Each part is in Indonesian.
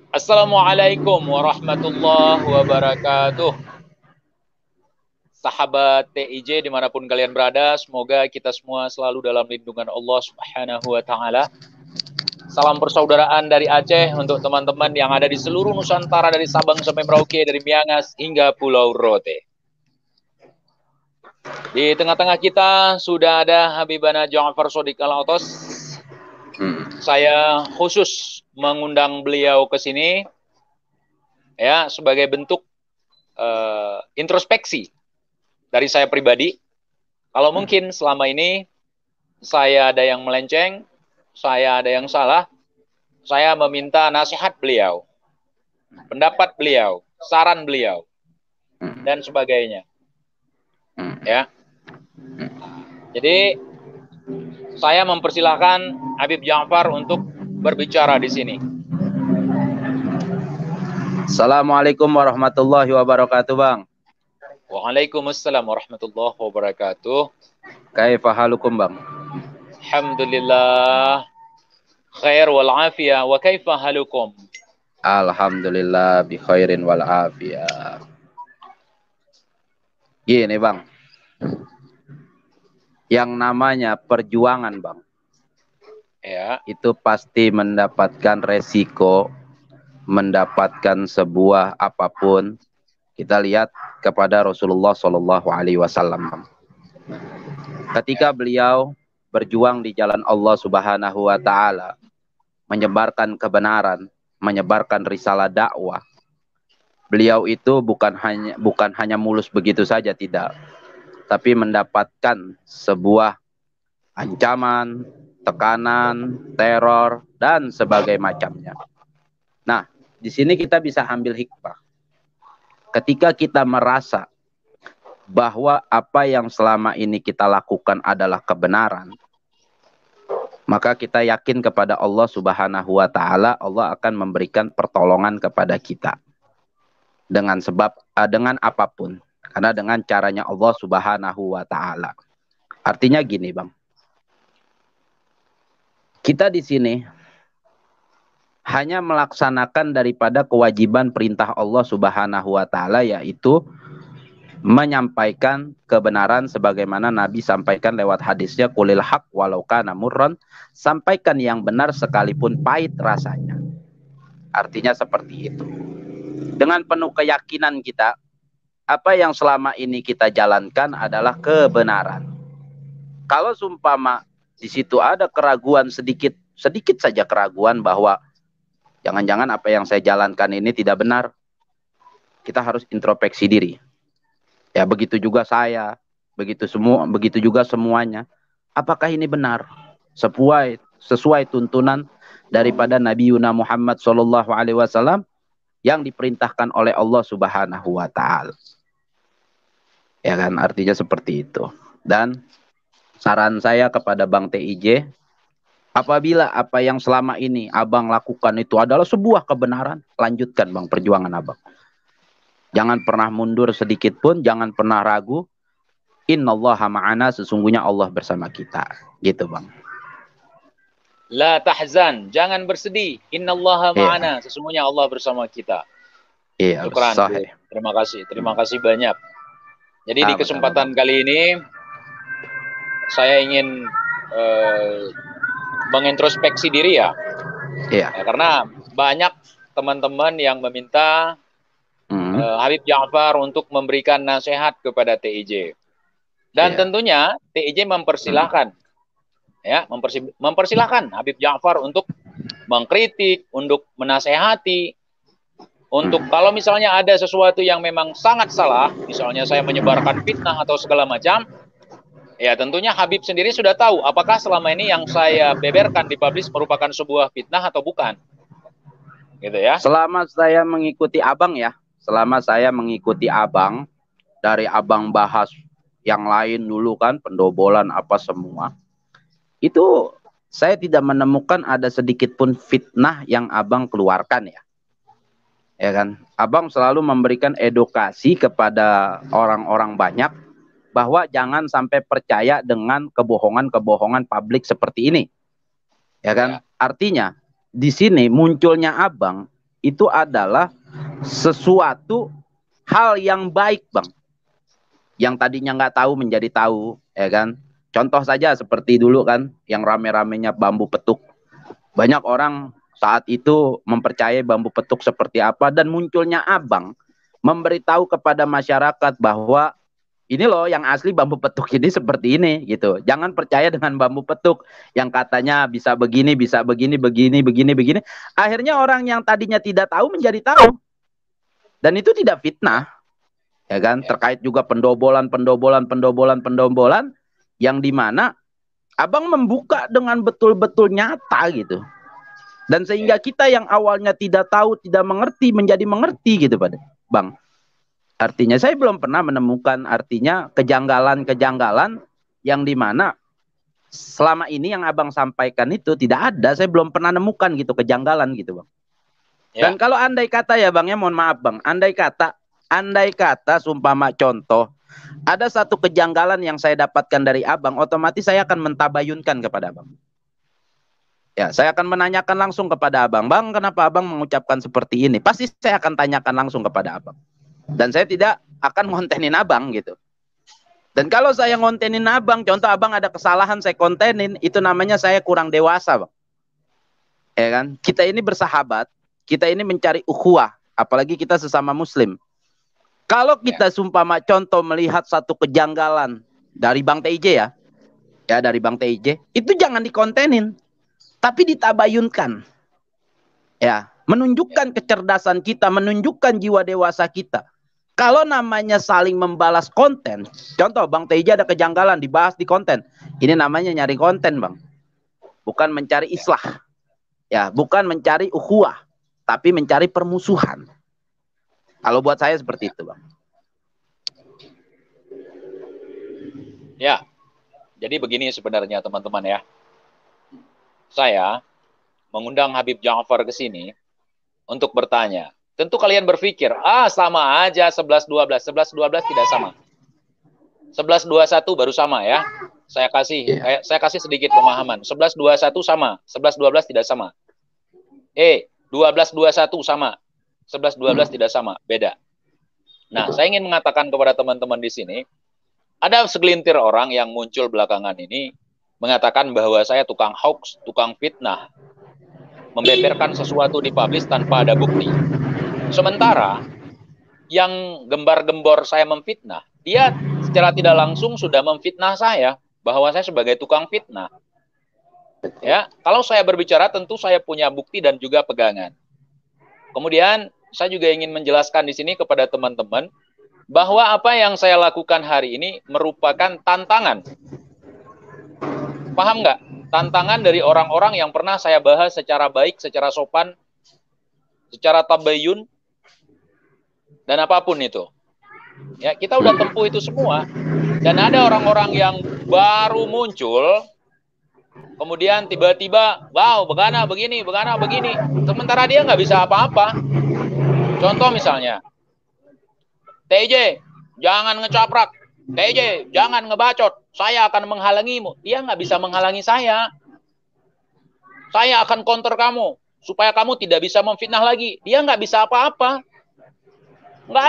Assalamualaikum warahmatullahi wabarakatuh. Sahabat TIJ dimanapun kalian berada, semoga kita semua selalu dalam lindungan Allah Subhanahu wa Ta'ala. Salam persaudaraan dari Aceh untuk teman-teman yang ada di seluruh Nusantara, dari Sabang sampai Merauke, dari Miangas hingga Pulau Rote. Di tengah-tengah kita sudah ada Habibana Ja'far Shodiq Al-Autos. Saya khusus mengundang beliau ke sini ya sebagai bentuk introspeksi dari saya pribadi. Kalau mungkin selama ini saya ada yang melenceng, saya ada yang salah, saya meminta nasihat beliau, pendapat beliau, saran beliau, dan sebagainya. Ya. Jadi saya mempersilahkan Habib Ja'far untuk berbicara di sini. Assalamualaikum warahmatullahi wabarakatuh, Bang. Waalaikumsalam warahmatullahi wabarakatuh. Kaifa halukum, Bang? Alhamdulillah khair wal afiyah, wa kaifa halukum? Alhamdulillah bi khairin wal afiyah. Gini, Bang. Yang namanya perjuangan, Bang. Ya. Itu pasti mendapatkan resiko, mendapatkan sebuah apapun. Kita lihat kepada Rasulullah Shallallahu Alaihi Wasallam, Bang. Ketika beliau berjuang di jalan Allah Subhanahu Wa Taala, menyebarkan kebenaran, menyebarkan risalah dakwah, beliau itu bukan hanya mulus begitu saja, tidak, tapi mendapatkan sebuah ancaman, tekanan, teror, dan sebagainya macamnya. Nah, di sini kita bisa ambil hikmah. Ketika kita merasa bahwa apa yang selama ini kita lakukan adalah kebenaran, maka kita yakin kepada Allah Subhanahu wa Ta'ala, Allah akan memberikan pertolongan kepada kita dengan apapun, karena dengan caranya Allah Subhanahu wa Ta'ala. Artinya gini, Bang, kita di sini hanya melaksanakan daripada kewajiban perintah Allah Subhanahu wa Ta'ala, yaitu menyampaikan kebenaran sebagaimana Nabi sampaikan lewat hadisnya, qulil haq walau kana murran, sampaikan yang benar sekalipun pahit rasanya. Artinya seperti itu. Dengan penuh keyakinan kita, apa yang selama ini kita jalankan adalah kebenaran. Kalau sumpama di situ ada keraguan, sedikit saja keraguan bahwa jangan-jangan apa yang saya jalankan ini tidak benar, kita harus introspeksi diri. Ya, begitu juga saya, begitu juga semuanya. Apakah ini benar? Sesuai tuntunan daripada Nabi Yuna Muhammad Sallallahu Alaihi Wasallam yang diperintahkan oleh Allah Subhanahu Wa Taala. Ya kan, artinya seperti itu. Dan saran saya kepada Bang TIJ, apabila apa yang selama ini Abang lakukan itu adalah sebuah kebenaran, lanjutkan, Bang, perjuangan Abang. Jangan pernah mundur sedikit pun, jangan pernah ragu. Innallaha ma'ana, sesungguhnya Allah bersama kita. Gitu, Bang. La tahzan, jangan bersedih. Innallaha ma'ana, sesungguhnya Allah bersama kita. Iya, sahih. Terima kasih banyak. Jadi di kesempatan kali ini saya ingin mengintrospeksi diri ya. Ya, karena banyak teman-teman yang meminta Habib Ja'far untuk memberikan nasihat kepada TIJ. Dan tentunya TIJ mempersilahkan ya, mempersilahkan Habib Ja'far untuk mengkritik, untuk menasehati, untuk kalau misalnya ada sesuatu yang memang sangat salah, misalnya saya menyebarkan fitnah atau segala macam, ya tentunya Habib sendiri sudah tahu apakah selama ini yang saya beberkan dipublish merupakan sebuah fitnah atau bukan. Gitu ya. Selama saya mengikuti Abang, dari Abang bahas yang lain dulu kan, pendobolan apa semua, itu saya tidak menemukan ada sedikit pun fitnah yang Abang keluarkan ya. Ya kan? Abang selalu memberikan edukasi kepada orang-orang banyak bahwa jangan sampai percaya dengan kebohongan-kebohongan publik seperti ini. Ya kan? Artinya di sini munculnya abang itu adalah sesuatu hal yang baik, Bang. Yang tadinya nggak tahu menjadi tahu, ya kan? Contoh saja seperti dulu kan, yang rame-ramenya bambu petuk. Banyak orang saat itu mempercayai bambu petuk seperti apa, dan munculnya abang memberitahu kepada masyarakat bahwa ini loh yang asli bambu petuk ini seperti ini gitu. Jangan percaya dengan bambu petuk yang katanya bisa begini, begini. Akhirnya orang yang tadinya tidak tahu menjadi tahu. Dan itu tidak fitnah. Ya kan? Terkait juga pendobolan yang dimana abang membuka dengan betul-betul nyata gitu. Dan sehingga kita yang awalnya tidak tahu, tidak mengerti, menjadi mengerti gitu Bang. Artinya saya belum pernah menemukan artinya kejanggalan-kejanggalan yang dimana selama ini yang abang sampaikan itu tidak ada. Saya belum pernah nemukan gitu kejanggalan gitu, Bang. Dan kalau andai kata ya Bang, ya mohon maaf Bang, andai kata sumpama contoh ada satu kejanggalan yang saya dapatkan dari abang, otomatis saya akan mentabayunkan kepada abang. Ya, saya akan menanyakan langsung kepada abang, Bang, kenapa abang mengucapkan seperti ini? Pasti saya akan tanyakan langsung kepada abang. Dan saya tidak akan ngontenin abang gitu. Dan kalau saya ngontenin abang, contoh abang ada kesalahan saya kontenin, itu namanya saya kurang dewasa, Bang. Ya kan? Kita ini bersahabat, kita ini mencari ukhuwah, apalagi kita sesama muslim. Kalau kita sumpama contoh melihat satu kejanggalan dari Bang TJ ya dari Bang TJ, itu jangan dikontenin, tapi ditabayunkan. Ya, menunjukkan kecerdasan kita, menunjukkan jiwa dewasa kita. Kalau namanya saling membalas konten, contoh Bang TJ ada kejanggalan dibahas di konten, ini namanya nyari konten, Bang. Bukan mencari islah. Ya, bukan mencari ukhuwah, tapi mencari permusuhan. Kalau buat saya seperti itu, Bang. Ya, jadi begini sebenarnya teman-teman ya. Saya mengundang Habib Ja'far ke sini untuk bertanya. Tentu kalian berpikir, sama aja 11-12. 11-12 tidak sama. 11-21 baru sama ya. Saya kasih sedikit pemahaman. 11-21 sama, 11-12 tidak sama. 12-21 sama. 11-12 tidak sama, beda. Nah, saya ingin mengatakan kepada teman-teman di sini, ada segelintir orang yang muncul belakangan ini mengatakan bahwa saya tukang hoax, tukang fitnah, membeberkan sesuatu di publish tanpa ada bukti. Sementara yang gembar-gembor saya memfitnah, dia secara tidak langsung sudah memfitnah saya bahwa saya sebagai tukang fitnah. Ya, kalau saya berbicara tentu saya punya bukti dan juga pegangan. Kemudian saya juga ingin menjelaskan di sini kepada teman-teman bahwa apa yang saya lakukan hari ini merupakan tantangan. Paham nggak? Tantangan dari orang-orang yang pernah saya bahas secara baik, secara sopan, secara tabayun, dan apapun itu. Ya, kita udah tempuh itu semua. Dan ada orang-orang yang baru muncul, kemudian tiba-tiba, wow, begini. Sementara dia nggak bisa apa-apa. Contoh misalnya, TJ, jangan ngecaprak. TJ, jangan ngebacot. Saya akan menghalangimu. Dia nggak bisa menghalangi saya. Saya akan counter kamu. Supaya kamu tidak bisa memfitnah lagi. Dia nggak bisa apa-apa. Nggak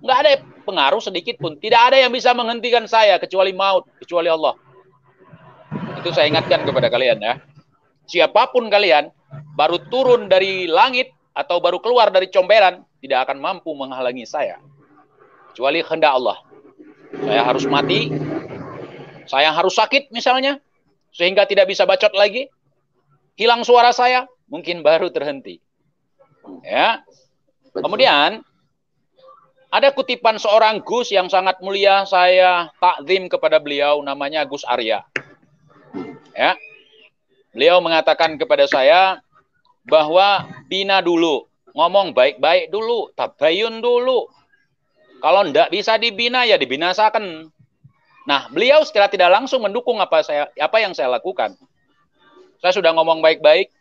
ada pengaruh sedikit pun. Tidak ada yang bisa menghentikan saya. Kecuali maut. Kecuali Allah. Itu saya ingatkan kepada kalian ya. Siapapun kalian, baru turun dari langit, atau baru keluar dari comberan, tidak akan mampu menghalangi saya. Kecuali kehendak Allah. Saya harus mati, saya harus sakit misalnya, sehingga tidak bisa bacot lagi, hilang suara saya, mungkin baru terhenti. Ya. Kemudian, ada kutipan seorang Gus yang sangat mulia, saya takzim kepada beliau, namanya Gus Arya. Ya. Beliau mengatakan kepada saya, bahwa bina dulu, ngomong baik-baik dulu, tabayun dulu. Kalau tidak bisa dibina, ya dibinasakan. Nah, beliau secara tidak langsung mendukung apa yang saya lakukan. Saya sudah ngomong baik-baik,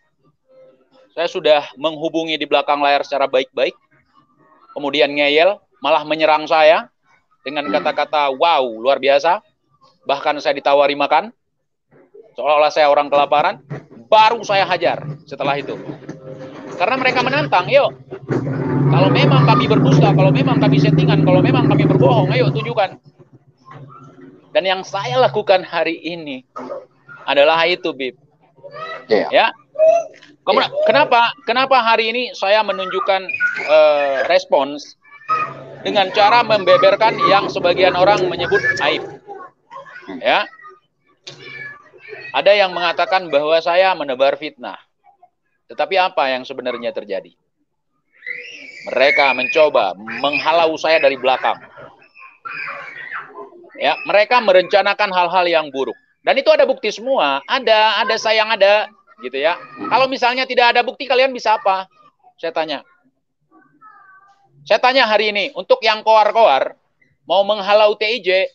saya sudah menghubungi di belakang layar secara baik-baik, kemudian ngeyel, malah menyerang saya dengan kata-kata, wow, luar biasa. Bahkan saya ditawari makan, seolah-olah saya orang kelaparan, baru saya hajar. setelah itu. Karena mereka menantang, yuk. Kalau memang kami berdusta, kalau memang kami settingan, kalau memang kami berbohong, ayo tunjukkan. Dan yang saya lakukan hari ini adalah itu, Bib. Ya. Kemudian, kenapa hari ini saya menunjukkan respons dengan cara membeberkan yang sebagian orang menyebut aib. Ya. Ada yang mengatakan bahwa saya menebar fitnah. Tetapi apa yang sebenarnya terjadi? Mereka mencoba menghalau saya dari belakang. Ya, mereka merencanakan hal-hal yang buruk. Dan itu ada bukti semua. Ada sayang ada, gitu ya. Kalau misalnya tidak ada bukti, kalian bisa apa? Saya tanya. Saya tanya hari ini, untuk yang koar-koar, mau menghalau TIJ,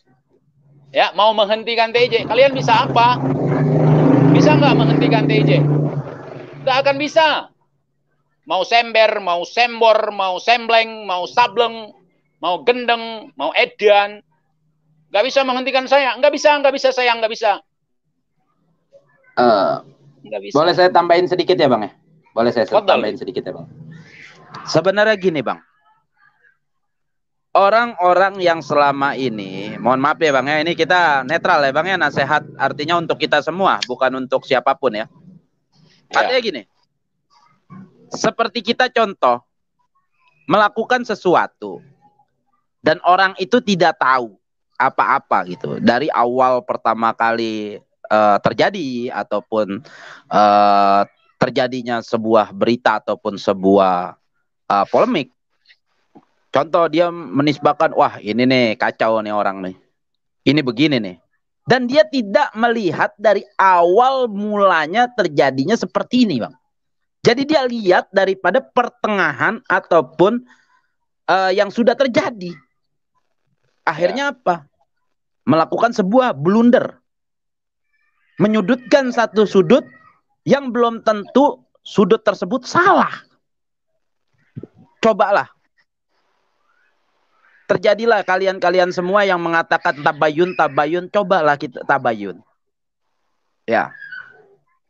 ya, mau menghentikan TIJ, kalian bisa apa? Bisa nggak menghentikan TIJ? Nggak akan bisa. Mau sember, mau sembor, mau sembleng, mau sableng, mau gendeng, mau edan. Nggak bisa menghentikan saya. Nggak bisa saya, nggak bisa. Nggak bisa. Boleh saya tambahin sedikit ya Bang ya? Boleh saya tambahin sedikit ya Bang? Sebenarnya gini Bang. Orang-orang yang selama ini, mohon maaf ya Bang ya, ini kita netral ya Bang ya, nasihat artinya untuk kita semua, bukan untuk siapapun ya. Artinya gini, seperti kita contoh, melakukan sesuatu, dan orang itu tidak tahu apa-apa gitu, dari awal pertama kali terjadi, ataupun terjadinya sebuah berita, ataupun sebuah polemik. Contoh dia menisbahkan, wah ini nih kacau nih orang nih. Ini begini nih. Dan dia tidak melihat dari awal mulanya terjadinya seperti ini Bang. Jadi dia lihat daripada pertengahan ataupun yang sudah terjadi. Akhirnya apa? Melakukan sebuah blunder. Menyudutkan satu sudut yang belum tentu sudut tersebut salah. Cobalah. Terjadilah kalian-kalian semua yang mengatakan tabayun, cobalah kita tabayun. Ya.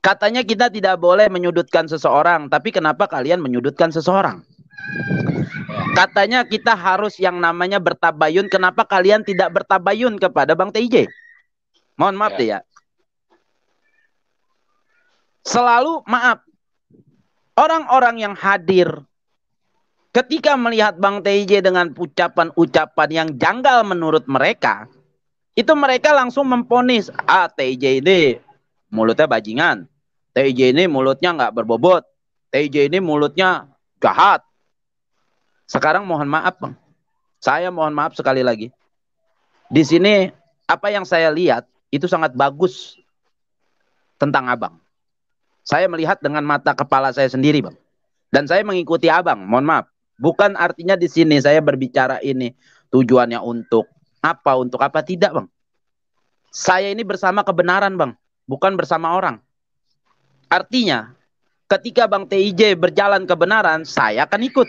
Katanya kita tidak boleh menyudutkan seseorang, tapi kenapa kalian menyudutkan seseorang? Katanya kita harus yang namanya bertabayun, kenapa kalian tidak bertabayun kepada Bang TIJ? Mohon maaf ya. Selalu maaf. Orang-orang yang hadir ketika melihat Bang TIJ dengan ucapan-ucapan yang janggal menurut mereka, itu mereka langsung memponis, TIJ ini mulutnya bajingan, TIJ ini mulutnya nggak berbobot, TIJ ini mulutnya jahat. Sekarang mohon maaf Bang, saya mohon maaf sekali lagi. Di sini apa yang saya lihat itu sangat bagus tentang Abang. Saya melihat dengan mata kepala saya sendiri Bang. Dan saya mengikuti Abang, mohon maaf. Bukan artinya di sini saya berbicara ini tujuannya untuk apa tidak Bang. Saya ini bersama kebenaran Bang, bukan bersama orang. Artinya ketika Bang TIJ berjalan kebenaran, saya akan ikut.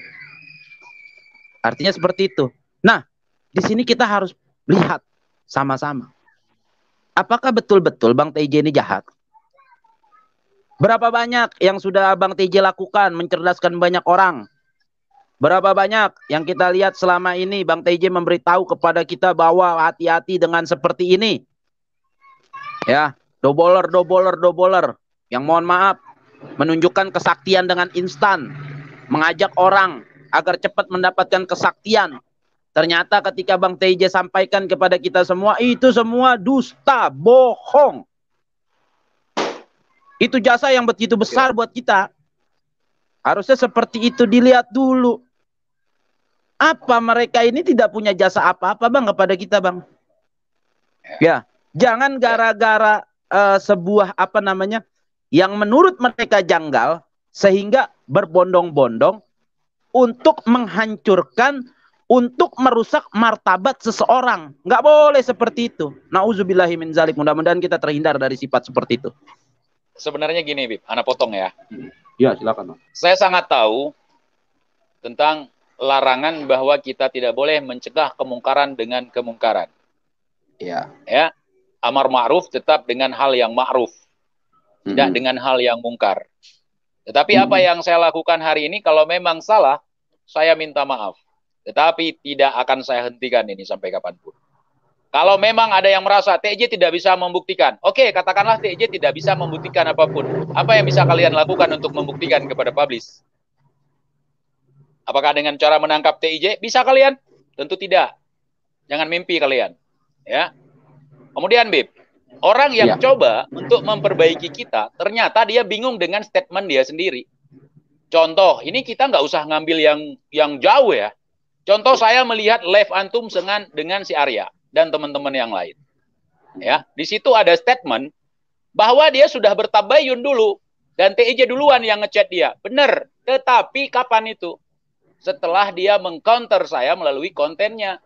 Artinya seperti itu. Nah, di sini kita harus lihat sama-sama. Apakah betul-betul Bang TIJ ini jahat? Berapa banyak yang sudah Bang TIJ lakukan mencerdaskan banyak orang? Berapa banyak yang kita lihat selama ini Bang TIJ memberitahu kepada kita bahwa hati-hati dengan seperti ini. Ya, doboler. Yang mohon maaf, menunjukkan kesaktian dengan instan. Mengajak orang agar cepat mendapatkan kesaktian. Ternyata ketika Bang TIJ sampaikan kepada kita semua, itu semua dusta, bohong. Itu jasa yang begitu besar buat kita. Harusnya seperti itu dilihat dulu. Apa mereka ini tidak punya jasa apa-apa Bang kepada kita Bang? Ya, jangan gara-gara sebuah yang menurut mereka janggal sehingga berbondong-bondong untuk menghancurkan, untuk merusak martabat seseorang. Nggak boleh seperti itu. Nauzubillahi min zalik. Mudah-mudahan kita terhindar dari sifat seperti itu. Sebenarnya gini Bib, Ana potong ya. Ya, silakan. Saya sangat tahu tentang larangan bahwa kita tidak boleh mencegah kemungkaran dengan kemungkaran. Ya. Ya. Amar ma'ruf tetap dengan hal yang ma'ruf. Tidak dengan hal yang mungkar. Tetapi apa yang saya lakukan hari ini, kalau memang salah, saya minta maaf. Tetapi tidak akan saya hentikan ini sampai kapanpun. Kalau memang ada yang merasa TJ tidak bisa membuktikan, oke, katakanlah TJ tidak bisa membuktikan apapun. Apa yang bisa kalian lakukan untuk membuktikan kepada publish? Apakah dengan cara menangkap TJ? Bisa kalian? Tentu tidak. Jangan mimpi kalian. Ya. Kemudian, Bib, orang yang coba untuk memperbaiki kita, ternyata dia bingung dengan statement dia sendiri. Contoh, ini kita nggak usah ngambil yang jauh ya. Contoh, saya melihat live antum dengan si Arya dan teman-teman yang lain. Ya, di situ ada statement bahwa dia sudah bertabayun dulu dan TIJ duluan yang ngechat dia. Benar, tetapi kapan itu? Setelah dia mengcounter saya melalui kontennya.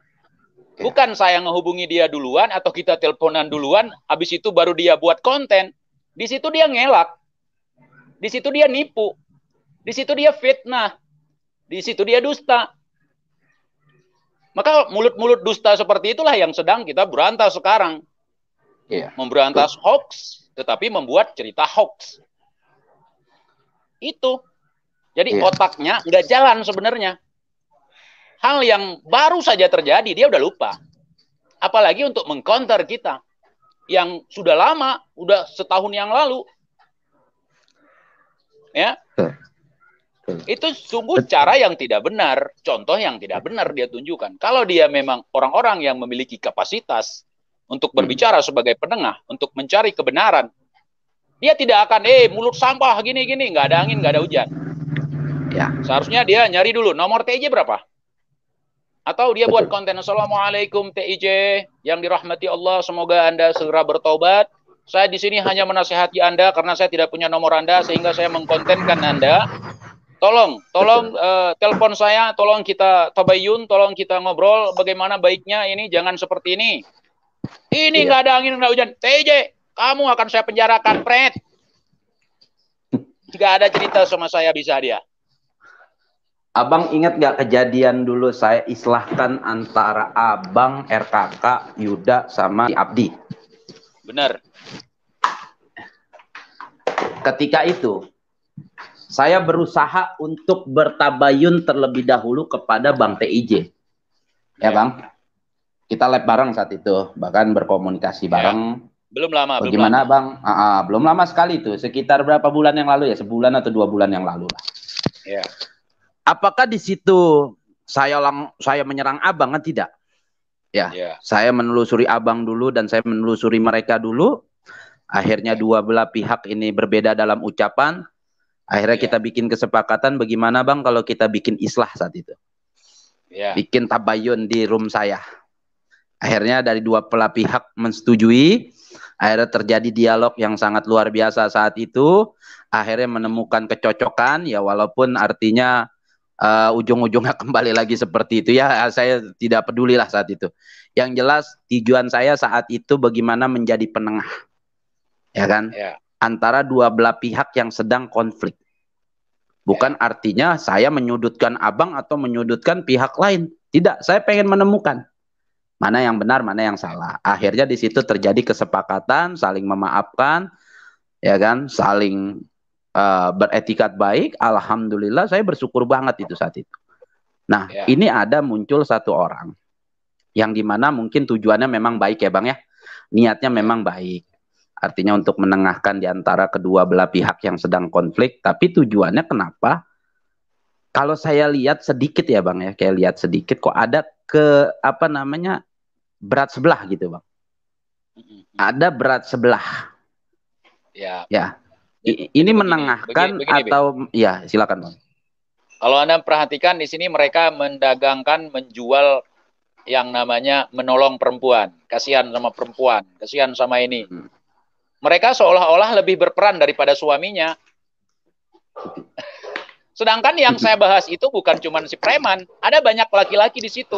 Bukan saya ngehubungi dia duluan atau kita teleponan duluan, habis itu baru dia buat konten. Di situ dia ngelak. Di situ dia nipu. Di situ dia fitnah. Di situ dia dusta. Maka mulut-mulut dusta seperti itulah yang sedang kita berantas sekarang. Memberantas hoax, tetapi membuat cerita hoax. Itu. Jadi otaknya nggak jalan sebenarnya. Hal yang baru saja terjadi, dia udah lupa. Apalagi untuk mengcounter kita. Yang sudah lama, udah setahun yang lalu. Ya. Itu sungguh cara yang tidak benar, contoh yang tidak benar dia tunjukkan. Kalau dia memang orang-orang yang memiliki kapasitas untuk berbicara sebagai penengah, untuk mencari kebenaran, dia tidak akan, mulut sampah gini-gini, nggak ada angin, nggak ada hujan. Ya. Seharusnya dia nyari dulu nomor TIJ berapa? Atau dia buat konten, Assalamualaikum TIJ yang dirahmati Allah, semoga Anda segera bertobat. Saya di sini hanya menasihati Anda karena saya tidak punya nomor Anda, sehingga saya mengkontenkan Anda. Tolong telepon saya, tolong kita tabayun, tolong kita ngobrol bagaimana baiknya ini, jangan seperti ini. Ini nggak ada angin, nggak hujan. TJ, kamu akan saya penjarakan, pret. Nggak ada cerita sama saya bisa dia. Abang ingat nggak kejadian dulu saya islahkan antara Abang, RKK, Yuda, sama Abdi? Benar. Ketika itu, saya berusaha untuk bertabayun terlebih dahulu kepada Bang TIJ. Ya Bang, kita live bareng saat itu, bahkan berkomunikasi bareng. Belum lama. Bagaimana Bang? Belum lama sekali itu, sekitar berapa bulan yang lalu ya? Sebulan atau 2 bulan yang lalu lah. Ya. Apakah di situ saya menyerang Abang kan tidak? Ya. Saya menelusuri Abang dulu dan saya menelusuri mereka dulu. Akhirnya dua belah pihak ini berbeda dalam ucapan. Akhirnya kita bikin kesepakatan bagaimana Bang kalau kita bikin islah saat itu. Bikin tabayun di room saya. Akhirnya dari dua belah pihak mensetujui. Akhirnya terjadi dialog yang sangat luar biasa saat itu. Akhirnya menemukan kecocokan, ya walaupun artinya ujung-ujungnya kembali lagi seperti itu. Ya saya tidak peduli lah saat itu. Yang jelas tujuan saya saat itu bagaimana menjadi penengah. Ya kan? Antara dua belah pihak yang sedang konflik. Bukan artinya saya menyudutkan Abang atau menyudutkan pihak lain. Tidak, saya pengen menemukan mana yang benar, mana yang salah. Akhirnya di situ terjadi kesepakatan, saling memaafkan, ya kan, saling beretikat baik. Alhamdulillah, saya bersyukur banget itu saat itu. Nah, ini ada muncul satu orang yang dimana mungkin tujuannya memang baik ya Bang ya, niatnya memang baik. Artinya untuk menengahkan di antara kedua belah pihak yang sedang konflik. Tapi tujuannya kenapa? Kalau saya lihat sedikit ya Bang ya. Kayak lihat sedikit kok ada berat sebelah gitu Bang. Ada berat sebelah. Ya. Ini menengahkan atau ya silakan Bang. Kalau Anda perhatikan di sini mereka mendagangkan, menjual yang namanya menolong perempuan. Kasihan sama perempuan. Kasihan sama ini. Mereka seolah-olah lebih berperan daripada suaminya. Sedangkan yang saya bahas itu bukan cuma si preman. Ada banyak laki-laki di situ.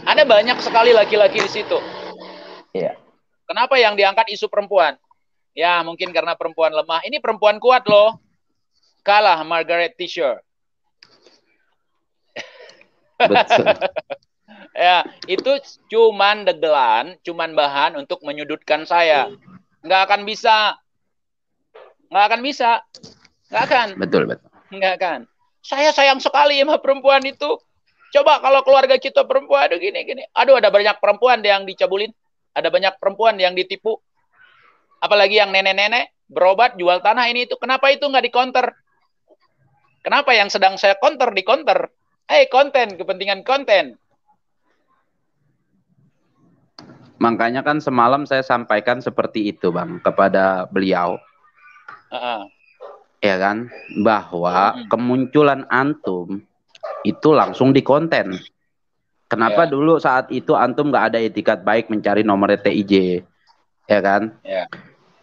Ada banyak sekali laki-laki di situ. Kenapa yang diangkat isu perempuan? Ya mungkin karena perempuan lemah. Ini perempuan kuat loh. Kalah Margaret Thatcher. Betul. Ya, itu cuman degelan, cuman bahan untuk menyudutkan saya. Nggak akan bisa. Nggak kan? Betul, betul. Nggak kan? Saya sayang sekali sama perempuan itu. Coba kalau keluarga kita perempuan, aduh gini. Aduh, ada banyak perempuan yang dicabulin. Ada banyak perempuan yang ditipu. Apalagi yang nenek-nenek berobat, jual tanah ini itu. Kenapa itu nggak di-counter? Kenapa yang sedang saya counter di-counter? Konten, kepentingan konten. Makanya kan semalam saya sampaikan seperti itu, Bang, kepada beliau. Ya kan, bahwa kemunculan antum itu langsung di konten. Kenapa dulu saat itu antum nggak ada etikat baik mencari nomor TIJ, ya kan?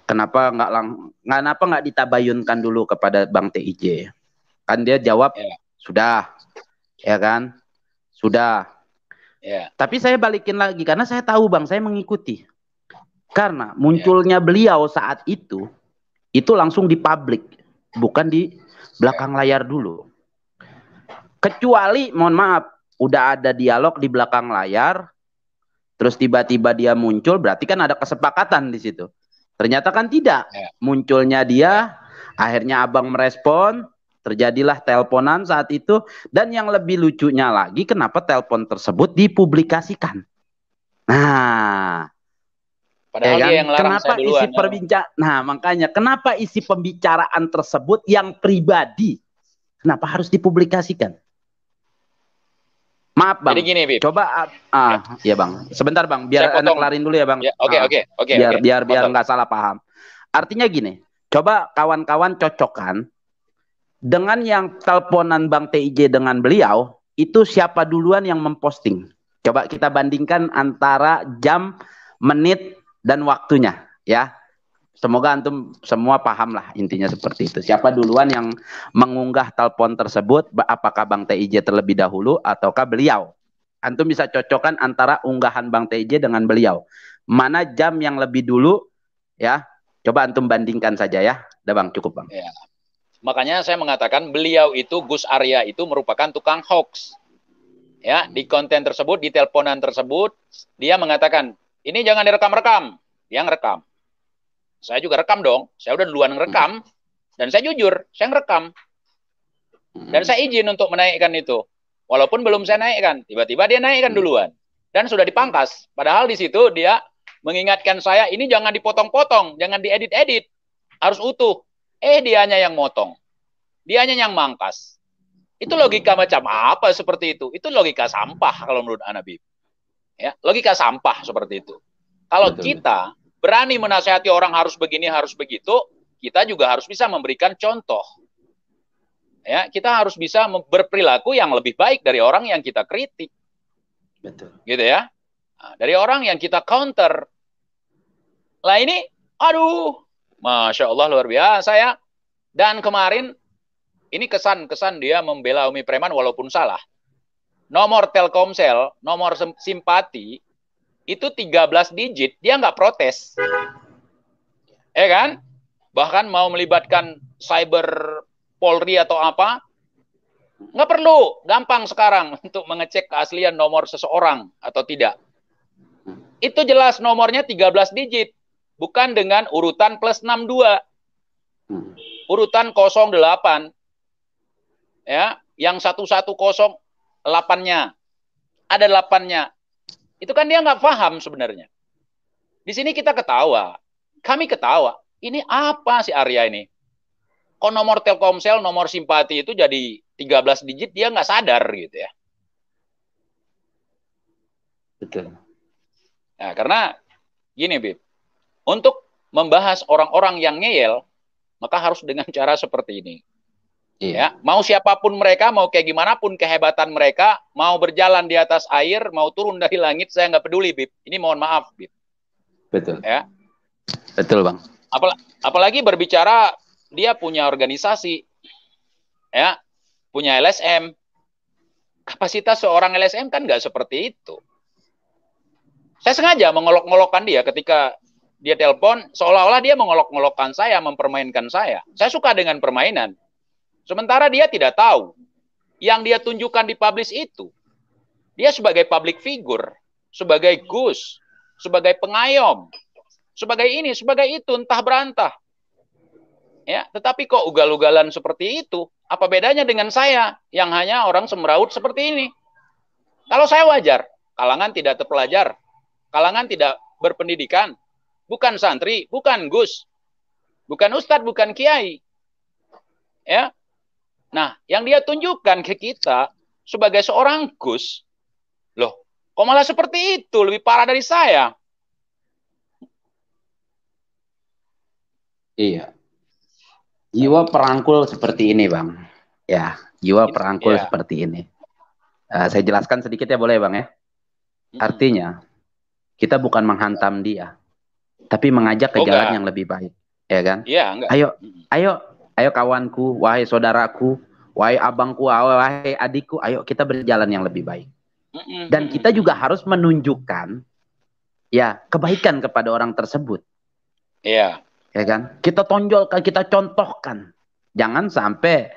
Kenapa nggak ditabayunkan dulu kepada Bang TIJ? Kan dia jawab sudah, ya kan? Sudah. Tapi saya balikin lagi karena saya tahu, Bang, saya mengikuti. Karena munculnya beliau saat itu langsung di publik, bukan di belakang layar dulu. Kecuali, mohon maaf, udah ada dialog di belakang layar, terus tiba-tiba dia muncul, berarti kan ada kesepakatan di situ. Ternyata kan tidak. Munculnya dia, akhirnya abang merespon, terjadilah teleponan saat itu, dan yang lebih lucunya lagi, kenapa telepon tersebut dipublikasikan? Nah, padahal dia yang larang kenapa saya duluan, isi perbincangan? Nah, makanya kenapa isi pembicaraan tersebut yang pribadi, kenapa harus dipublikasikan? Maaf, Bang. Jadi gini, Bib. Coba, ya Bang. Sebentar, Bang. Biar anak kelarin dulu ya, Bang. Oke. Biar nggak salah paham. Artinya gini, coba kawan-kawan cocokkan dengan yang teleponan Bang TIJ dengan beliau, itu siapa duluan yang memposting? Coba kita bandingkan antara jam, menit, dan waktunya, ya. Semoga antum semua paham lah intinya seperti itu. Siapa duluan yang mengunggah telepon tersebut, apakah Bang TIJ terlebih dahulu ataukah beliau? Antum bisa cocokkan antara unggahan Bang TIJ dengan beliau. Mana jam yang lebih dulu, ya? Coba antum bandingkan saja ya. Udah Bang, cukup Bang. Ya. Makanya saya mengatakan beliau itu, Gus Arya itu merupakan tukang hoax. Ya, di konten tersebut, di teleponan tersebut, dia mengatakan, ini jangan direkam-rekam. Dia ngerekam. Saya juga rekam dong. Saya udah duluan ngerekam. Dan saya jujur, saya ngerekam. Dan saya izin untuk menaikkan itu. Walaupun belum saya naikkan. Tiba-tiba dia naikkan duluan. Dan sudah dipangkas. Padahal di situ dia mengingatkan saya, ini jangan dipotong-potong. Jangan diedit-edit. Harus utuh. Dianya yang motong. Dianya yang mangkas. Itu logika macam apa seperti itu? Itu logika sampah kalau menurut Anabi. Ya, logika sampah seperti itu. Kalau kita berani menasihati orang harus begini, harus begitu, kita juga harus bisa memberikan contoh. Ya, kita harus bisa berperilaku yang lebih baik dari orang yang kita kritik. Betul. Gitu ya. Nah, dari orang yang kita counter. Lah ini, aduh, Masya Allah luar biasa ya. Dan kemarin, ini kesan-kesan dia membela Umi Preman walaupun salah. Nomor Telkomsel, nomor simpati, itu 13 digit, dia nggak protes. Kan? Bahkan mau melibatkan cyber Polri atau apa, nggak perlu. Gampang sekarang untuk mengecek keaslian nomor seseorang atau tidak. Itu jelas nomornya 13 digit. Bukan dengan urutan plus 62. Urutan 08. Ya, yang 1108-nya. Ada 8-nya. Itu kan dia nggak paham sebenarnya. Di sini kita ketawa. Kami ketawa. Ini apa si Arya ini? Kok nomor Telkomsel, nomor simpati itu jadi 13 digit, dia nggak sadar gitu ya. Betul. Nah, karena gini, Bib. Untuk membahas orang-orang yang ngeyel, maka harus dengan cara seperti ini. Ya, mau siapapun mereka, mau kayak gimana pun kehebatan mereka, mau berjalan di atas air, mau turun dari langit, saya nggak peduli, Bib. Ini mohon maaf, Bib. Betul. Ya. Betul, Bang. Apalagi berbicara dia punya organisasi, ya, punya LSM. Kapasitas seorang LSM kan nggak seperti itu. Saya sengaja mengolok-ngolokkan dia ketika dia telepon, seolah-olah dia mengolok-ngolokkan saya, mempermainkan saya. Saya suka dengan permainan. Sementara dia tidak tahu. Yang dia tunjukkan di publish itu. Dia sebagai public figure. Sebagai Gus. Sebagai pengayom. Sebagai ini, sebagai itu. Entah berantah. Ya, tetapi kok ugal-ugalan seperti itu? Apa bedanya dengan saya yang hanya orang semeraut seperti ini? Kalau saya wajar, kalangan tidak terpelajar, kalangan tidak berpendidikan, bukan santri, bukan gus, bukan ustadz, bukan kiai. Ya. Nah, yang dia tunjukkan ke kita sebagai seorang gus, loh, kok malah seperti itu, lebih parah dari saya. Iya. Jiwa perangkul seperti ini, Bang. Ya, jiwa perangkul seperti ini. Saya jelaskan sedikit ya, boleh, Bang ya? Artinya, kita bukan menghantam dia, tapi mengajak ke jalan yang lebih baik, ya kan? Iya, enggak. Ayo kawanku, wahai saudaraku, wahai abangku, wahai adikku, ayo kita berjalan yang lebih baik. Dan kita juga harus menunjukkan ya kebaikan kepada orang tersebut. Iya. Ya kan? Kita tonjolkan, kita contohkan. Jangan sampai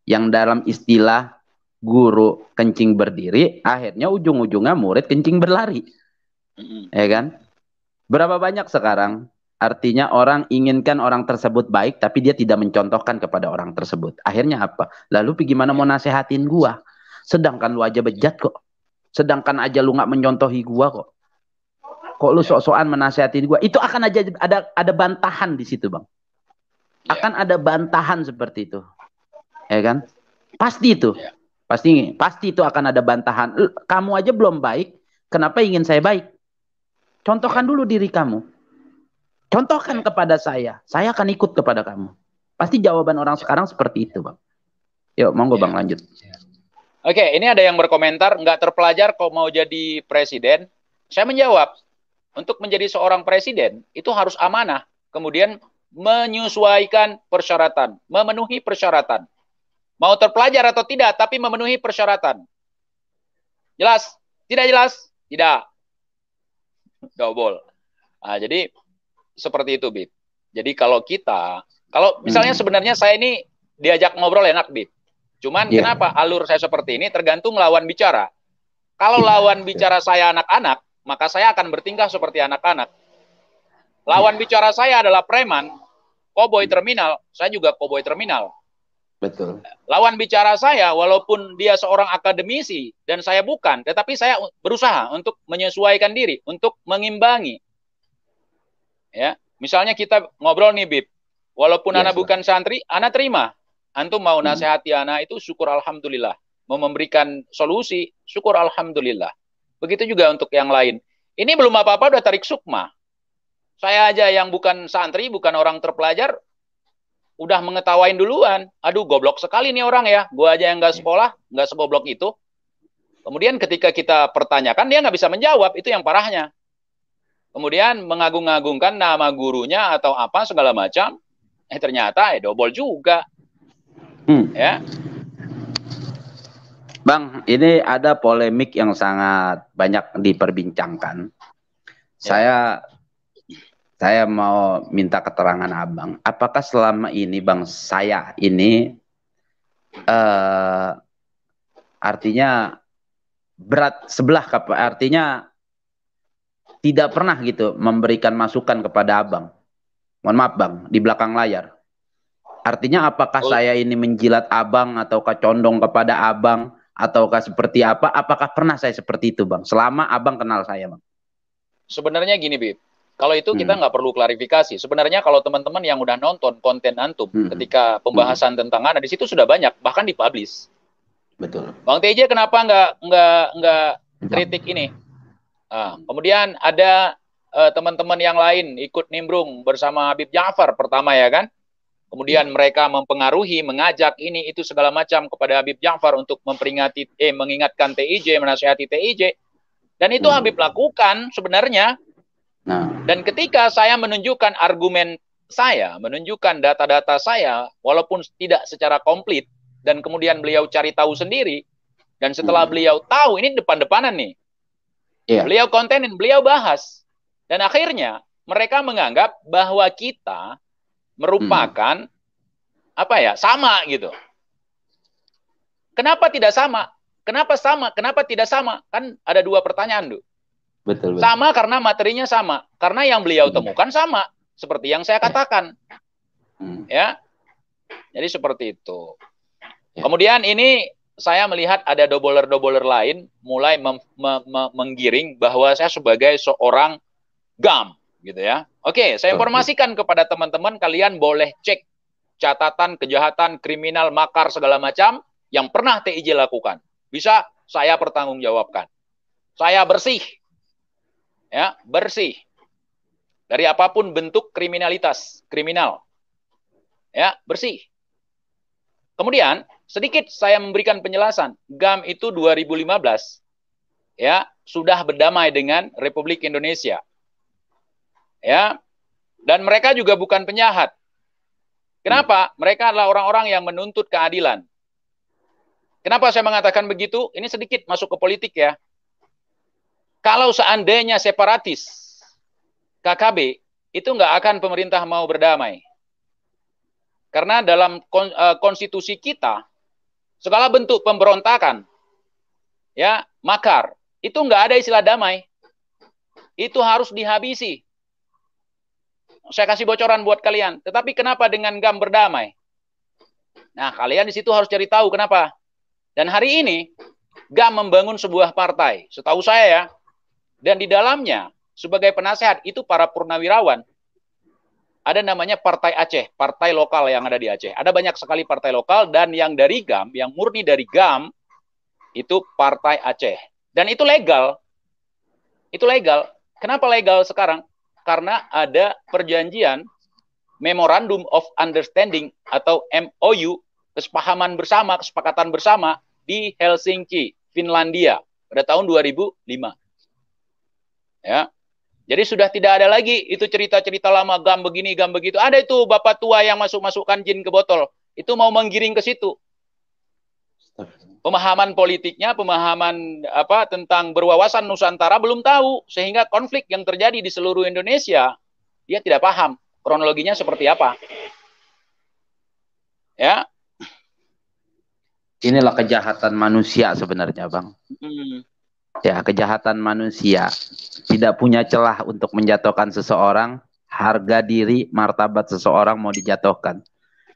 yang dalam istilah guru kencing berdiri, akhirnya ujung-ujungnya murid kencing berlari. Ya kan? Berapa banyak sekarang artinya orang inginkan orang tersebut baik, tapi dia tidak mencontohkan kepada orang tersebut. Akhirnya apa? Lalu gimana mau nasehatin gua? Sedangkan lu aja bejat kok. Sedangkan aja lu nggak mencontohi gua kok. Kok lu sok-sokan menasehatin gua? Itu akan aja ada bantahan di situ, Bang. Akan ada bantahan seperti itu. Ya kan? Pasti itu. Pasti itu akan ada bantahan. Kamu aja belum baik, kenapa ingin saya baik? Contohkan dulu diri kamu. Contohkan kepada saya akan ikut kepada kamu. Pasti jawaban orang sekarang seperti itu, Bang. Yuk, monggo Bang, lanjut. Oke, ini ada yang berkomentar, nggak terpelajar kok mau jadi presiden. Saya menjawab, untuk menjadi seorang presiden, itu harus amanah. Kemudian menyesuaikan persyaratan, memenuhi persyaratan. Mau terpelajar atau tidak, tapi memenuhi persyaratan. Jelas? Tidak jelas? Tidak. Double. Nah, jadi seperti itu, Bib. Jadi kalau misalnya sebenarnya saya ini diajak ngobrol enak, Bib. Cuman kenapa alur saya seperti ini tergantung lawan bicara. Kalau lawan bicara saya anak-anak, maka saya akan bertingkah seperti anak-anak. Lawan bicara saya adalah preman, koboi terminal, saya juga koboi terminal. Betul. Lawan bicara saya, walaupun dia seorang akademisi dan saya bukan, tetapi saya berusaha untuk menyesuaikan diri, untuk mengimbangi. Ya, misalnya kita ngobrol nih, Bib. Walaupun anak bukan santri, anak terima. Antum mau nasihati anak itu syukur alhamdulillah. Mau memberikan solusi, syukur alhamdulillah. Begitu juga untuk yang lain. Ini belum apa-apa udah tarik sukma. Saya aja yang bukan santri, bukan orang terpelajar, udah mengetawain duluan. Aduh, goblok sekali nih orang ya. Gua aja yang nggak sekolah, nggak segoblok itu. Kemudian ketika kita pertanyakan, dia nggak bisa menjawab. Itu yang parahnya. Kemudian mengagung-agungkan nama gurunya atau apa segala macam. Ternyata double juga. Ya. Bang, ini ada polemik yang sangat banyak diperbincangkan. Saya mau minta keterangan Abang. Apakah selama ini Bang saya ini artinya berat sebelah, artinya tidak pernah gitu memberikan masukan kepada Abang. Mohon maaf Bang, di belakang layar. Artinya apakah saya ini menjilat Abang ataukah condong kepada Abang ataukah seperti apa? Apakah pernah saya seperti itu Bang? Selama Abang kenal saya Bang. Sebenarnya gini Bib. Kalau itu kita nggak perlu klarifikasi. Sebenarnya kalau teman-teman yang udah nonton konten Antum ketika pembahasan tentang anak di situ sudah banyak, bahkan dipublish. Betul. Bang TJ kenapa nggak kritik ini? Kemudian ada teman-teman yang lain ikut nimbrung bersama Habib Ja'far pertama ya kan? Kemudian mereka mempengaruhi, mengajak ini itu segala macam kepada Habib Ja'far untuk mengingatkan TIJ, menasihati TIJ. Dan itu Habib lakukan sebenarnya. Dan ketika saya menunjukkan argumen saya, menunjukkan data-data saya, walaupun tidak secara komplit, dan kemudian beliau cari tahu sendiri, dan setelah beliau tahu, ini depan-depanan nih. Beliau kontenin, beliau bahas. Dan akhirnya mereka menganggap bahwa kita merupakan sama gitu. Kenapa tidak sama? Kenapa sama? Kenapa tidak sama? Kan ada dua pertanyaan, Du. Betul. Sama karena materinya sama. Karena yang beliau temukan sama. Seperti yang saya katakan. Ya. Jadi seperti itu. Kemudian ini saya melihat ada doboler-doboler lain mulai menggiring bahwa saya sebagai seorang GAM, gitu ya. Oke, saya informasikan kepada teman-teman, kalian boleh cek catatan kejahatan, kriminal, makar, segala macam yang pernah TIJ lakukan. Bisa saya pertanggungjawabkan. Saya bersih. Ya, bersih. Dari apapun bentuk kriminalitas, kriminal. Ya, bersih. Kemudian, sedikit saya memberikan penjelasan. GAM itu 2015 ya, sudah berdamai dengan Republik Indonesia. Ya. Dan mereka juga bukan penjahat. Kenapa? Mereka adalah orang-orang yang menuntut keadilan. Kenapa saya mengatakan begitu? Ini sedikit masuk ke politik ya. Kalau seandainya separatis KKB, itu nggak akan pemerintah mau berdamai. Karena dalam konstitusi kita, segala bentuk pemberontakan, ya, makar, itu nggak ada istilah damai. Itu harus dihabisi. Saya kasih bocoran buat kalian. Tetapi kenapa dengan GAM berdamai? Nah, kalian di situ harus cari tahu kenapa. Dan hari ini, GAM membangun sebuah partai. Setahu saya ya. Dan di dalamnya, sebagai penasehat, itu para purnawirawan. Ada namanya Partai Aceh, partai lokal yang ada di Aceh. Ada banyak sekali partai lokal, dan yang dari GAM, yang murni dari GAM, itu Partai Aceh. Dan itu legal. Itu legal. Kenapa legal sekarang? Karena ada perjanjian Memorandum of Understanding atau MOU, kesepahaman bersama, kesepakatan bersama di Helsinki, Finlandia pada tahun 2005. Ya. Jadi sudah tidak ada lagi itu cerita-cerita lama GAM begini, GAM begitu. Ada itu bapak tua yang masuk-masukkan jin ke botol. Itu mau menggiring ke situ. Pemahaman politiknya, pemahaman apa tentang berwawasan Nusantara belum tahu, sehingga konflik yang terjadi di seluruh Indonesia dia tidak paham kronologinya seperti apa. Ya. Inilah kejahatan manusia sebenarnya, Bang. Ya, kejahatan manusia tidak punya celah untuk menjatuhkan seseorang, harga diri, martabat seseorang mau dijatuhkan.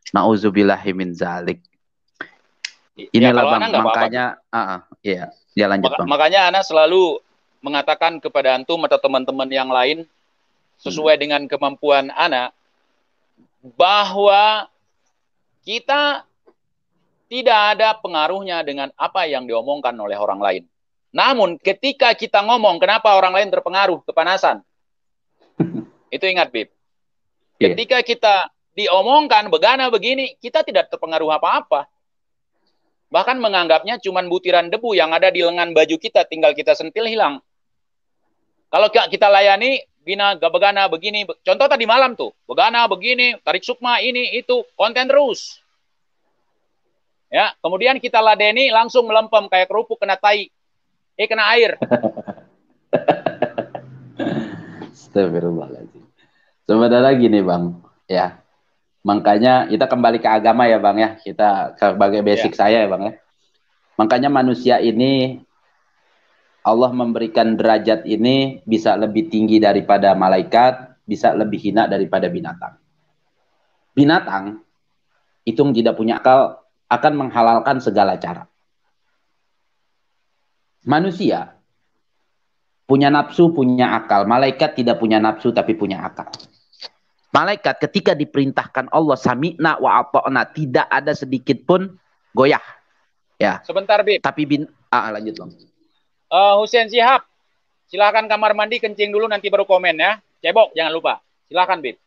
Nauzubillahi min zalik. Inilah ya, Bang, makanya ya, dia lanjut Bang. Makanya Ana selalu mengatakan kepada antum atau teman-teman yang lain sesuai dengan kemampuan Ana bahwa kita tidak ada pengaruhnya dengan apa yang diomongkan oleh orang lain. Namun ketika kita ngomong, kenapa orang lain terpengaruh, kepanasan? Itu ingat, Bib. Ketika kita diomongkan begana begini, kita tidak terpengaruh apa-apa. Bahkan menganggapnya cuma butiran debu yang ada di lengan baju kita, tinggal kita sentil hilang. Kalau kita layani, bina begana begini, contoh tadi malam tuh, begana begini, tarik sukma ini, itu, konten terus. Ya, kemudian kita ladeni, langsung melempem kayak kerupuk kena tai. Kena air. Astagfirullahaladzim. Sebenarnya gini Bang, ya. Makanya kita kembali ke agama ya Bang ya. Kita sebagai basic saya ya Bang ya. Makanya manusia ini Allah memberikan derajat ini bisa lebih tinggi daripada malaikat, bisa lebih hina daripada binatang. Binatang itu tidak punya akal, akan menghalalkan segala cara. Manusia punya nafsu, punya akal. Malaikat tidak punya nafsu tapi punya akal. Malaikat ketika diperintahkan Allah sami'na wa ata'na, tidak ada sedikit pun goyah. Ya. Sebentar, Bib. Tapi lanjut Bang. Husein Syihab, silakan kamar mandi, kencing dulu nanti baru komen ya. Cebok jangan lupa. Silakan, Bib.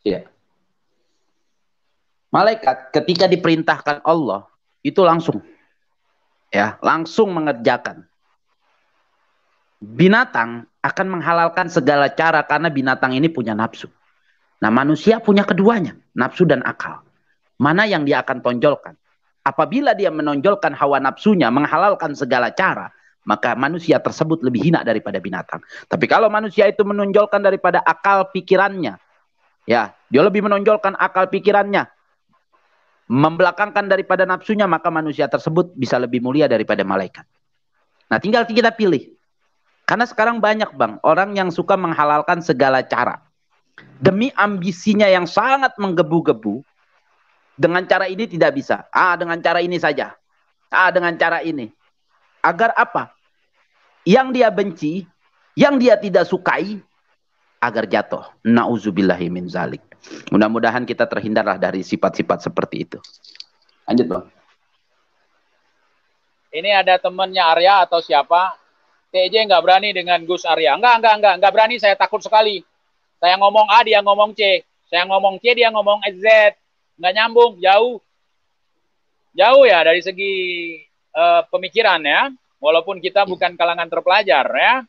Iya. Malaikat ketika diperintahkan Allah itu langsung mengerjakan. Binatang akan menghalalkan segala cara karena binatang ini punya nafsu. Nah, manusia punya keduanya, nafsu dan akal. Mana yang dia akan tonjolkan? Apabila dia menonjolkan hawa nafsunya, menghalalkan segala cara, maka manusia tersebut lebih hina daripada binatang. Tapi kalau manusia itu menonjolkan daripada akal pikirannya, ya, dia lebih menonjolkan akal pikirannya, membelakangkan daripada nafsunya, maka manusia tersebut bisa lebih mulia daripada malaikat. Nah, tinggal kita pilih. Karena sekarang banyak Bang, orang yang suka menghalalkan segala cara. Demi ambisinya yang sangat menggebu-gebu, Dengan cara ini tidak bisa. Dengan cara ini saja. Dengan cara ini. Agar apa? Yang dia benci, yang dia tidak sukai, agar jatuh. Na'udzubillahi min zalik. Mudah-mudahan kita terhindarlah dari sifat-sifat seperti itu. Lanjut, Bang. Ini ada temannya Arya atau siapa? TJ nggak berani dengan Gus Arya. Nggak berani, saya takut sekali. Saya ngomong A, dia ngomong C. Saya ngomong C, dia ngomong Z. Nggak nyambung, jauh. Jauh ya dari segi pemikiran ya. Walaupun kita bukan kalangan terpelajar ya.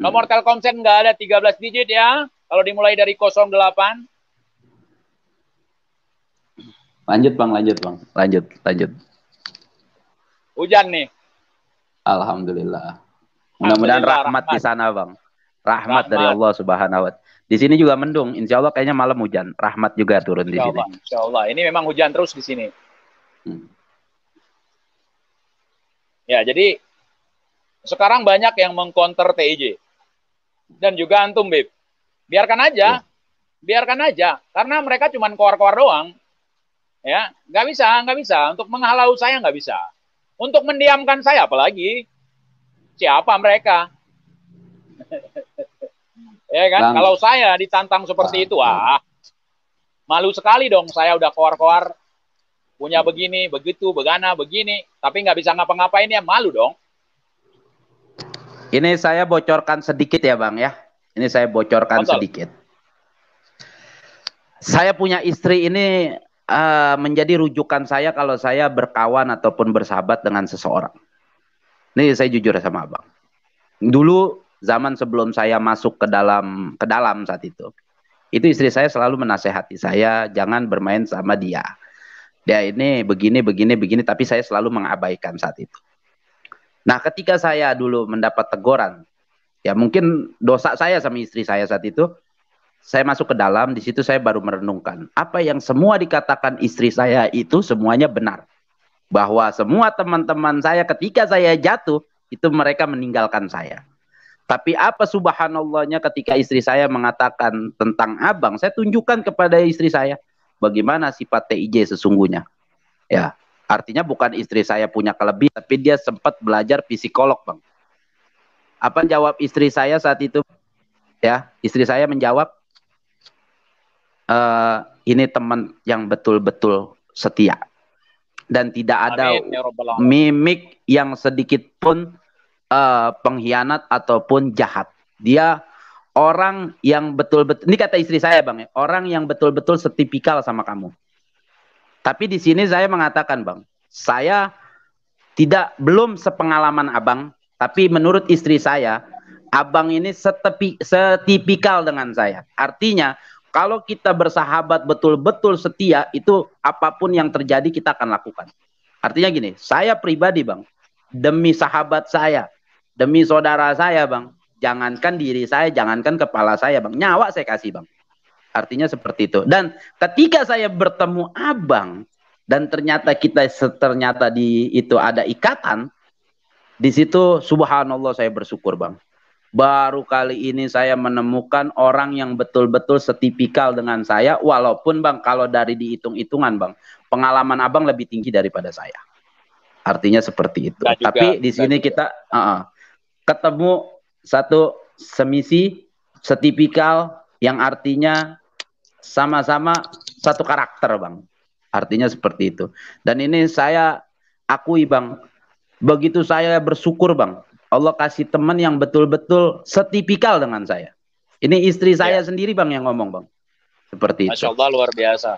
Nomor Telkomsel nggak ada 13 digit ya. Kalau dimulai dari 08. Lanjut Bang, lanjut Bang. Lanjut. Hujan nih. Alhamdulillah. Mudah-mudahan rahmat di sana Bang. Rahmat dari Allah Subhanahu wa Ta'ala. Di sini juga mendung. Insya Allah kayaknya malam hujan. Rahmat juga turun di sini. Insya Allah. Ini memang hujan terus di sini. Ya, jadi sekarang banyak yang mengcounter TIJ. Dan juga antum, Bib. Biarkan aja. Biarkan aja. Karena mereka cuma koar-koar doang. Ya, nggak bisa. Untuk menghalau saya nggak bisa. Untuk mendiamkan saya apalagi. Siapa mereka? Ya kan? Kalau saya ditantang seperti itu, malu sekali dong. Saya udah koar-koar. Punya begini, begitu, begana, begini. Tapi nggak bisa ngapa-ngapain ya, malu dong. Ini saya bocorkan sedikit ya Bang ya. Ini saya bocorkan sedikit. Saya punya istri ini menjadi rujukan saya kalau saya berkawan ataupun bersahabat dengan seseorang. Ini saya jujur sama Abang. Dulu zaman sebelum saya masuk ke dalam saat itu istri saya selalu menasehati saya jangan bermain sama dia. Dia ini begini, tapi saya selalu mengabaikan saat itu. Nah, ketika saya dulu mendapat teguran, ya mungkin dosa saya sama istri saya saat itu, saya masuk ke dalam, di situ saya baru merenungkan. Apa yang semua dikatakan istri saya itu semuanya benar. Bahwa semua teman-teman saya ketika saya jatuh, itu mereka meninggalkan saya. Tapi apa subhanallahnya ketika istri saya mengatakan tentang Abang, saya tunjukkan kepada istri saya. Bagaimana sifat TIJ sesungguhnya. Ya, artinya bukan istri saya punya kelebihan, tapi dia sempat belajar psikolog Bang. Apa jawab istri saya saat itu? Ya, istri saya menjawab, ini teman yang betul-betul setia. Dan tidak ada mimik yang sedikit pun pengkhianat ataupun jahat. Dia orang yang betul-betul, ini kata istri saya Bang ya, orang yang betul-betul setipikal sama kamu. Tapi di sini saya mengatakan Bang, saya belum sepengalaman Abang, tapi menurut istri saya, Abang ini setipikal dengan saya. Artinya, kalau kita bersahabat betul-betul setia, itu apapun yang terjadi kita akan lakukan. Artinya gini, saya pribadi Bang, demi sahabat saya, demi saudara saya Bang, jangankan diri saya, jangankan kepala saya Bang, nyawa saya kasih Bang. Artinya seperti itu. Dan ketika saya bertemu Abang, dan ternyata itu ada ikatan, di situ subhanallah saya bersyukur Bang. Baru kali ini saya menemukan orang yang betul-betul setipikal dengan saya, walaupun Bang, kalau dari dihitung-hitungan Bang, pengalaman Abang lebih tinggi daripada saya. Artinya seperti itu. Tapi di sini kita ketemu satu semisi, setipikal, yang artinya sama-sama satu karakter Bang. Artinya seperti itu. Dan ini saya akui Bang, begitu saya bersyukur Bang, Allah kasih teman yang betul-betul setipikal dengan saya. Ini istri saya sendiri Bang yang ngomong Bang. Seperti itu. Masya Allah, luar biasa.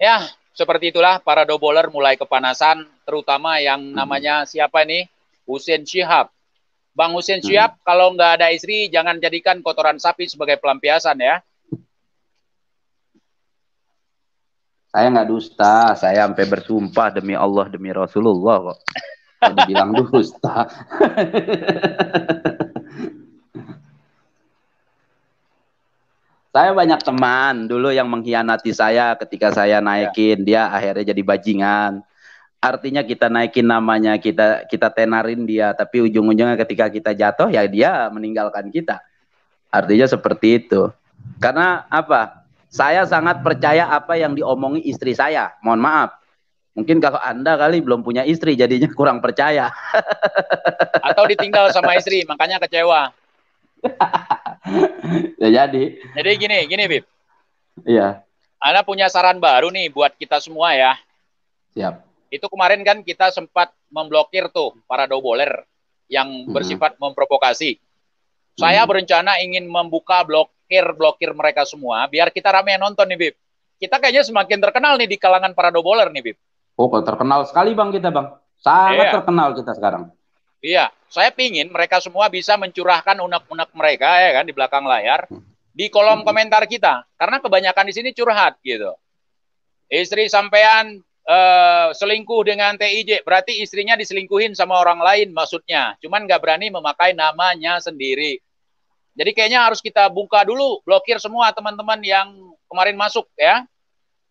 Ya, seperti itulah para doboler mulai kepanasan, terutama yang namanya siapa nih? Husein Syihab. Bang Husein Syihab, kalau nggak ada istri, jangan jadikan kotoran sapi sebagai pelampiasan ya. Saya nggak dusta, saya sampai bersumpah demi Allah, demi Rasulullah kok. Saya dibilang dusta. Saya banyak teman dulu yang mengkhianati saya ketika saya naikin, dia akhirnya jadi bajingan. Artinya kita naikin namanya, kita tenarin dia, tapi ujung-ujungnya ketika kita jatuh, ya dia meninggalkan kita. Artinya seperti itu. Karena apa? saya sangat percaya apa yang diomongi istri saya. Mohon maaf. Mungkin kalau Anda kali belum punya istri, jadinya kurang percaya. Atau ditinggal sama istri, makanya kecewa. Ya jadi. Jadi gini Bib. Iya. Anda punya saran baru nih buat kita semua ya. Siap. Itu kemarin kan kita sempat memblokir tuh para doboler yang bersifat memprovokasi. Saya berencana ingin membuka blokir mereka semua, biar kita rame nonton nih, Bib. Kita kayaknya semakin terkenal nih di kalangan para doboler nih, Bib. Oh, terkenal sekali Bang kita, Bang. Sangat terkenal kita sekarang. Iya, saya pingin mereka semua bisa mencurahkan unek-unek mereka ya kan di belakang layar di kolom komentar kita, karena kebanyakan di sini curhat gitu. Istri sampean selingkuh dengan TIJ, berarti istrinya diselingkuhin sama orang lain maksudnya, cuman nggak berani memakai namanya sendiri. Jadi kayaknya harus kita buka dulu, blokir semua teman-teman yang kemarin masuk ya.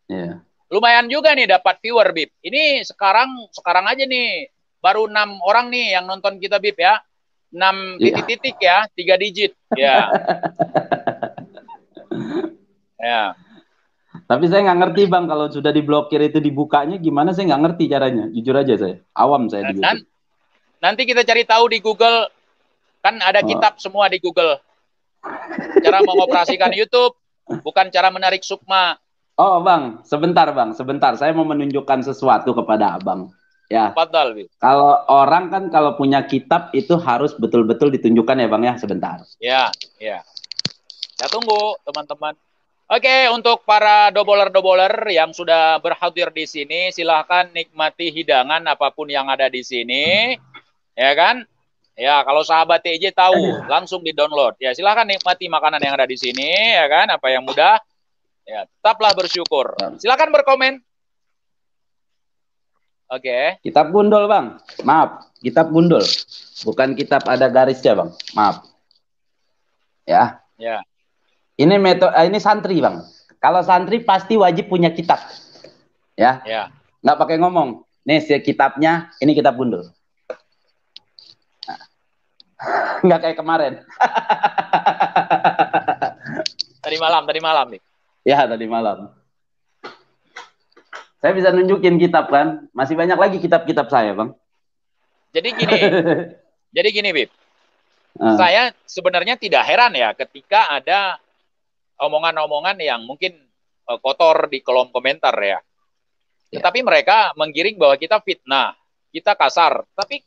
Yeah. Lumayan juga nih dapat viewer, Bib. Ini sekarang aja nih baru 6 orang nih yang nonton kita, Bib ya. 6 titik-titik ya, 3 digit ya. Ya. Tapi saya nggak ngerti Bang, kalau sudah diblokir itu dibukanya gimana, saya nggak ngerti caranya. Jujur aja saya, awam saya di YouTube. Nanti kita cari tahu di Google, kan ada kitab semua di Google. Cara mengoperasikan YouTube, bukan cara menarik sukma. Oh Bang, sebentar. Saya mau menunjukkan sesuatu kepada Abang. Ya. Padahal, kalau orang kan kalau punya kitab itu harus betul-betul ditunjukkan ya Bang ya, sebentar. Ya. Ya tunggu teman-teman. Oke, untuk para doboler-doboler yang sudah berhadir di sini, silahkan nikmati hidangan apapun yang ada di sini, ya kan? Ya, kalau sahabat TJ tahu, langsung di-download. Ya, silahkan nikmati makanan yang ada di sini, ya kan? Apa yang mudah, ya tetaplah bersyukur. Silahkan berkomen. Oke. Kitab gundul Bang, maaf, kitab gundul, bukan kitab ada garisnya Bang, maaf. Ya. Ya. Ini ini santri Bang. Kalau santri pasti wajib punya kitab. Ya. Ya. Nggak pakai ngomong. Nih kitabnya, ini kitab gundul. Nah. Nggak kayak kemarin. Tadi malam nih. Ya, tadi malam. Saya bisa nunjukin kitab kan. Masih banyak lagi kitab-kitab saya Bang. Jadi gini Bib. Saya sebenarnya tidak heran ya ketika ada omongan-omongan yang mungkin kotor di kolom komentar ya. Tetapi mereka menggiring bahwa kita fitnah, kita kasar. Tapi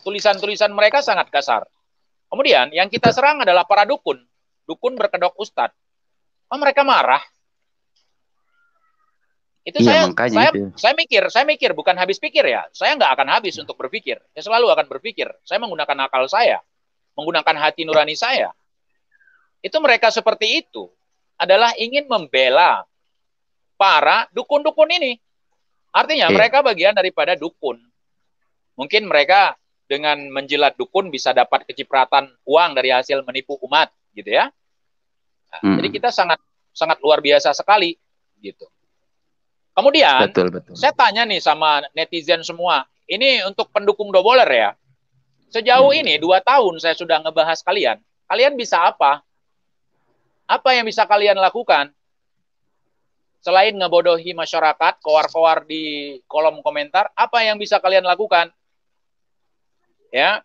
tulisan-tulisan mereka sangat kasar. Kemudian yang kita serang adalah para dukun. Dukun berkedok ustadz. Oh, mereka marah. Itu saya mikir, bukan habis pikir ya. Saya nggak akan habis untuk berpikir. Saya selalu akan berpikir. Saya menggunakan akal saya, menggunakan hati nurani saya. Itu mereka seperti itu adalah ingin membela para dukun-dukun ini. Artinya mereka bagian daripada dukun. Mungkin mereka dengan menjilat dukun bisa dapat kecipratan uang dari hasil menipu umat, gitu ya. Nah, jadi kita sangat luar biasa sekali, gitu. Kemudian betul. Saya tanya nih sama netizen semua, ini untuk pendukung doboler ya. Sejauh ini 2 tahun saya sudah ngebahas kalian. Kalian bisa apa? Apa yang bisa kalian lakukan? Selain ngebodohi masyarakat, kowar-kowar di kolom komentar, apa yang bisa kalian lakukan? Ya.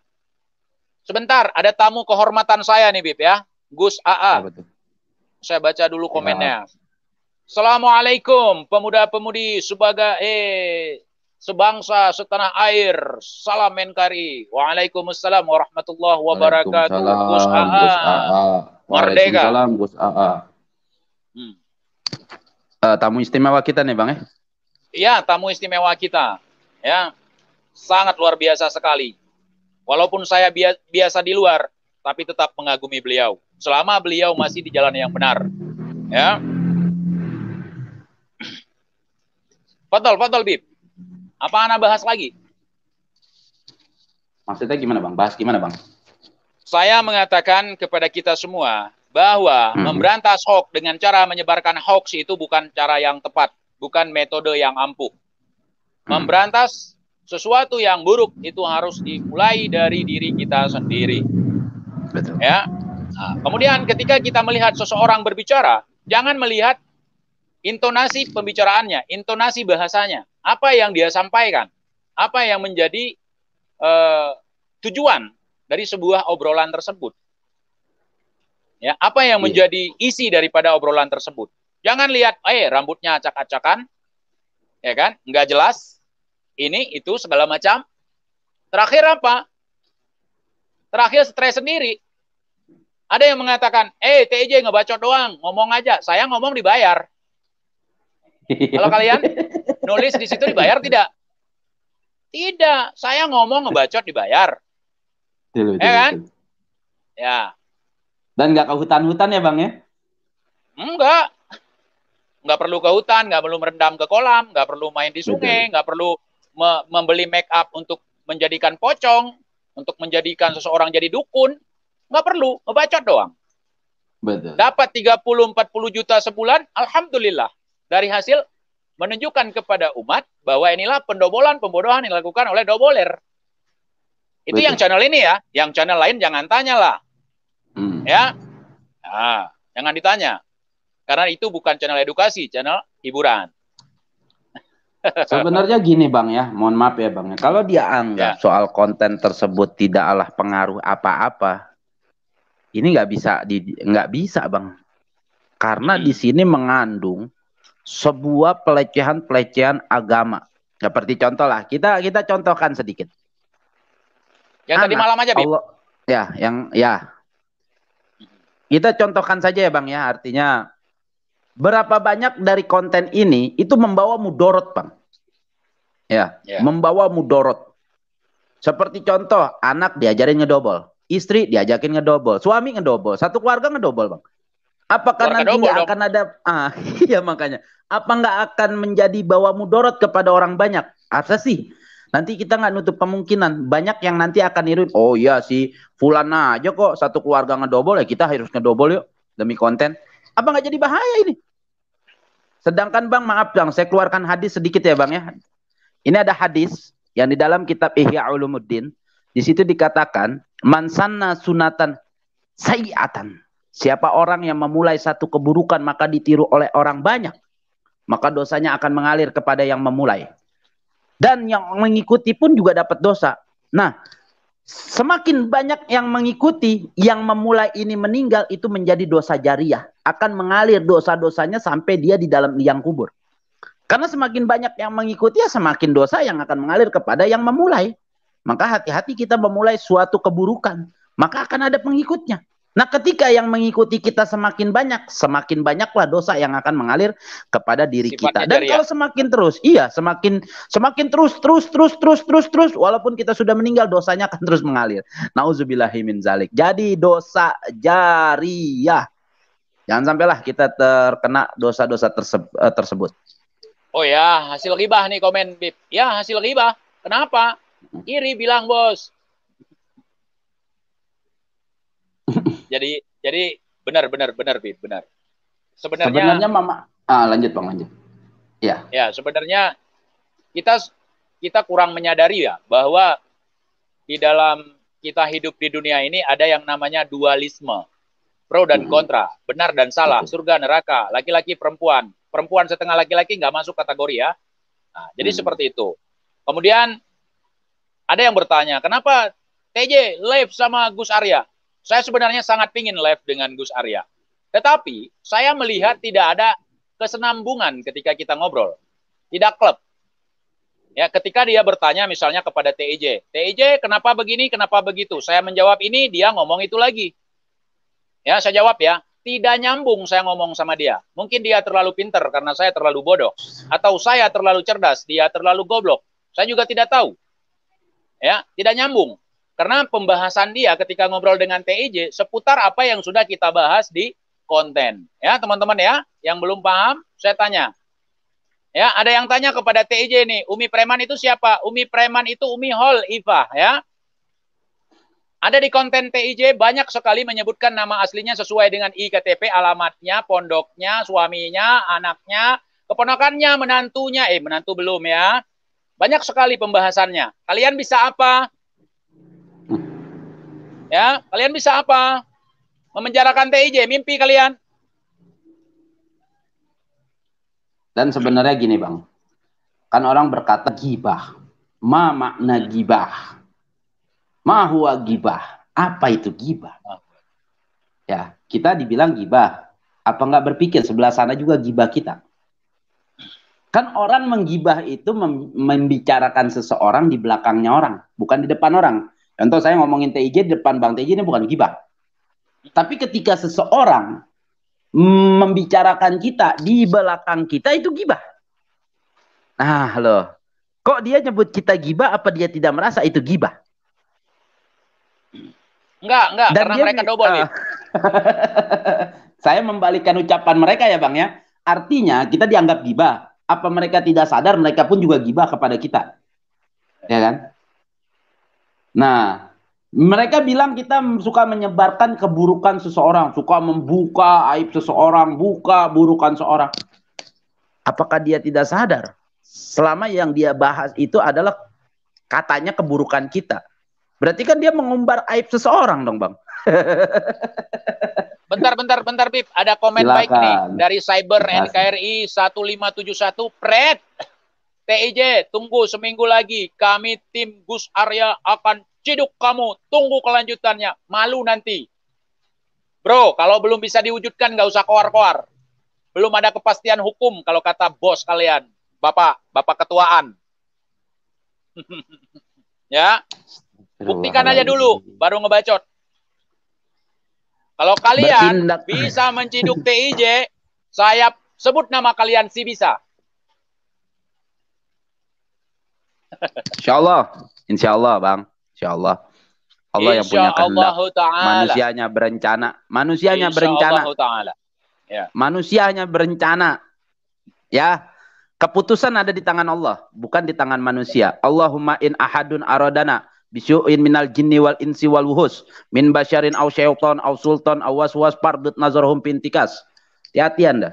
Sebentar, ada tamu kehormatan saya nih, Bib ya. Gus AA. Ya, saya baca dulu komennya. Assalamualaikum, pemuda-pemudi sebangsa setanah air. Salam NKRI. Waalaikumsalam warahmatullahi wabarakatuh. Gus AA. Merdeka. Waalaikumsalam Gus AA. Tamu istimewa kita nih Bang ya? Iya, tamu istimewa kita. Ya, sangat luar biasa sekali. Walaupun saya biasa di luar, tapi tetap mengagumi beliau. Selama beliau masih di jalan yang benar. Ya. Fadal Bib. Apa Anda bahas lagi? Maksudnya gimana Bang? Bahas gimana Bang? Saya mengatakan kepada kita semua bahwa memberantas hoax dengan cara menyebarkan hoax itu bukan cara yang tepat, bukan metode yang ampuh. Memberantas sesuatu yang buruk itu harus dimulai dari diri kita sendiri. Betul. Ya. Nah, kemudian ketika kita melihat seseorang berbicara, Jangan melihat intonasi pembicaraannya, intonasi bahasanya, apa yang dia sampaikan, apa yang menjadi tujuan dari sebuah obrolan tersebut. Ya, apa yang menjadi isi daripada obrolan tersebut. Jangan lihat, rambutnya acak-acakan, ya kan, nggak jelas, ini, itu, segala macam. Terakhir apa? Terakhir stres sendiri. Ada yang mengatakan, TJ ngebacot doang, ngomong aja. Saya ngomong dibayar. Kalau kalian nulis di situ dibayar tidak? Tidak, saya ngomong ngebacot dibayar. Betul, ya kan? betul. Ya. Dan nggak ke hutan-hutan ya Bang ya? Enggak. Nggak perlu ke hutan, nggak perlu merendam ke kolam, nggak perlu main di sungai, nggak perlu membeli make up untuk menjadikan pocong, untuk menjadikan seseorang jadi dukun. Nggak perlu, ngebacot doang. Betul. Dapat 30-40 juta sebulan, alhamdulillah. Dari hasil menunjukkan kepada umat bahwa inilah pendobolan, pembodohan yang dilakukan oleh doboler. Itu yang channel ini ya, yang channel lain jangan tanya lah. Ya, nah, jangan ditanya. Karena itu bukan channel edukasi, channel hiburan. Sebenarnya gini Bang ya, mohon maaf ya Bang ya. Kalau dia anggap soal konten tersebut tidaklah pengaruh apa-apa, ini nggak bisa Bang. Karena di sini mengandung sebuah pelecehan agama. Seperti contoh lah, kita contohkan sedikit. Yang tadi malam aja, Bib. Kita contohkan saja ya Bang ya, artinya berapa banyak dari konten ini itu membawa mudorot Bang. Membawa mudorot. Seperti contoh, anak diajarin ngedobol, istri diajakin ngedobol, suami ngedobol, satu keluarga ngedobol Bang. Apakah nanti nggak akan ada, iya makanya, apa nggak akan menjadi bawa mudorot kepada orang banyak? Apa sih? Nanti kita nggak nutup kemungkinan banyak yang nanti akan niruin. Oh iya sih, fulan aja kok satu keluarga ngedobol, ya kita harus ngedobol yuk demi konten. Apa nggak jadi bahaya ini? Sedangkan Bang, maaf Bang, saya keluarkan hadis sedikit ya Bang ya. Ini ada hadis yang di dalam kitab Ihya Ulumuddin. Di situ dikatakan, man sanna sunatan sayyi'atan. Siapa orang yang memulai satu keburukan maka ditiru oleh orang banyak, maka dosanya akan mengalir kepada yang memulai. Dan yang mengikuti pun juga dapat dosa. Nah, semakin banyak yang mengikuti, yang memulai ini meninggal, itu menjadi dosa jariah. Akan mengalir dosa-dosanya sampai dia di dalam liang kubur. Karena semakin banyak yang mengikuti, ya semakin dosa yang akan mengalir kepada yang memulai. Maka hati-hati kita memulai suatu keburukan, maka akan ada pengikutnya. Nah, ketika yang mengikuti kita semakin banyaklah dosa yang akan mengalir kepada diri kita. Dan kalau semakin terus, semakin terus, walaupun kita sudah meninggal, dosanya akan terus mengalir. Nauzubillahi min zalik. Jadi dosa jariah. Jangan sampailah kita terkena dosa-dosa tersebut. Oh ya, hasil ghibah nih komen Bib. Ya, hasil ghibah. Kenapa? Iri bilang bos. Jadi benar Bib, benar. Sebenarnya Mama, lanjut Bang, lanjut. Ya. Ya, sebenarnya kita kurang menyadari ya bahwa di dalam kita hidup di dunia ini ada yang namanya dualisme. Pro dan kontra, benar dan salah, surga neraka, laki-laki perempuan. Perempuan setengah laki-laki nggak masuk kategori ya. Nah, jadi seperti itu. Kemudian ada yang bertanya, kenapa TJ live sama Gus Arya? Saya sebenarnya sangat pingin live dengan Gus Arya. Tetapi saya melihat tidak ada kesenambungan ketika kita ngobrol. Tidak klub. Ya, ketika dia bertanya misalnya kepada TJ, TJ kenapa begini, kenapa begitu? Saya menjawab ini, dia ngomong itu lagi. Ya, saya jawab ya, tidak nyambung saya ngomong sama dia. Mungkin dia terlalu pintar karena saya terlalu bodoh. Atau saya terlalu cerdas, dia terlalu goblok. Saya juga tidak tahu. Ya, tidak nyambung. Karena pembahasan dia ketika ngobrol dengan TIJ seputar apa yang sudah kita bahas di konten. Ya, teman-teman ya, yang belum paham, saya tanya. Ya, ada yang tanya kepada TIJ nih, Umi Preman itu siapa? Umi Preman itu Umi Hol Iva, ya. Ada di konten TIJ banyak sekali menyebutkan nama aslinya sesuai dengan IKTP, alamatnya, pondoknya, suaminya, anaknya, keponakannya, menantunya. Menantu belum ya. Banyak sekali pembahasannya. Kalian bisa apa? Ya, kalian bisa apa? Memenjarakan TIJ, mimpi kalian. Dan sebenarnya gini Bang, kan orang berkata gibah. Ma makna gibah? Ma huwa gibah? Apa itu gibah? Ya, kita dibilang gibah. Apa nggak berpikir sebelah sana juga gibah kita? Kan orang menggibah itu membicarakan seseorang di belakangnya orang, bukan di depan orang. Contoh saya ngomongin TIJ di depan Bang TIJ ini bukan gibah. Tapi ketika seseorang membicarakan kita di belakang kita itu gibah. Nah, loh. Kok dia nyebut kita gibah apa dia tidak merasa itu gibah? Enggak, dan karena mereka double. Saya membalikkan ucapan mereka ya Bang ya. Artinya kita dianggap gibah. Apa mereka tidak sadar mereka pun juga gibah kepada kita. Ya kan? Nah, mereka bilang kita suka menyebarkan keburukan seseorang, suka membuka aib seseorang, buka burukan seseorang. Apakah dia tidak sadar? Selama yang dia bahas itu adalah katanya keburukan kita. Berarti kan dia mengumbar aib seseorang dong, Bang. Bentar, Bib. Ada komen silakan. Baik nih dari Cyber NKRI 1571. Pret. TIJ, tunggu seminggu lagi. Kami tim Gus Arya akan ciduk kamu. Tunggu kelanjutannya. Malu nanti. Bro, kalau belum bisa diwujudkan, nggak usah koar-koar. Belum ada kepastian hukum kalau kata bos kalian. Bapak ketuaan. Ya. Buktikan aja dulu, baru ngebacot. Kalau kalian bisa menciduk TIJ, saya sebut nama kalian si bisa. Insya Allah Bang, Insya Allah. Allah yang punya kehendak. Manusianya berencana. Ya. Manusianya berencana. Ya, keputusan ada di tangan Allah, bukan di tangan manusia. Allahumma in ahadun aradana bisyu'in minal jinni wal insi wal wuhus min basyarin aw syaitan aw sultan aw waswas pardut nazarhum pintikas. Hati-hati Anda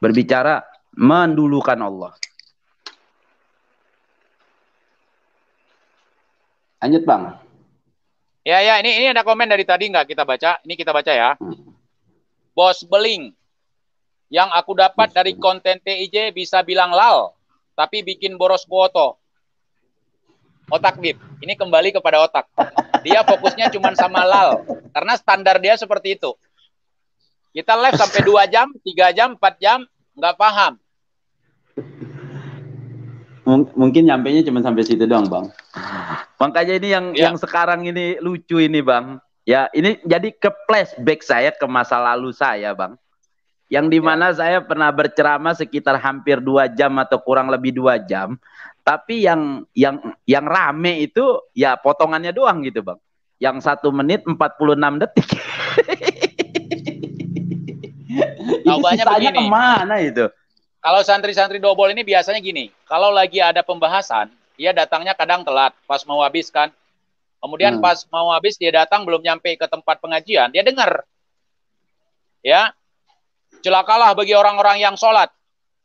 berbicara mendulukan Allah. Lanjut Bang. Ya, ini ada komen dari tadi nggak kita baca. Ini kita baca ya. Bos Beling, yang aku dapat dari konten TIJ bisa bilang lal, tapi bikin boros kuoto. Otak Bib, ini kembali kepada otak. Dia fokusnya cuma sama lal, karena standar dia seperti itu. Kita live sampai 2 jam, 3 jam, 4 jam, nggak paham. Mungkin nyampainya cuma sampai situ doang Bang. Makanya ini yang sekarang ini lucu ini Bang. Ya ini jadi ke flashback saya ke masa lalu saya Bang. Yang dimana saya pernah berceramah sekitar hampir 2 jam atau kurang lebih 2 jam. Tapi yang rame itu ya potongannya doang gitu Bang. Yang 1 menit 46 detik. Itu sisanya kemana itu? Kalau santri-santri dobol ini biasanya gini, kalau lagi ada pembahasan, dia datangnya kadang telat, pas mau habis kan. Kemudian pas mau habis dia datang belum nyampe ke tempat pengajian, dia dengar. Ya, celakalah bagi orang-orang yang sholat.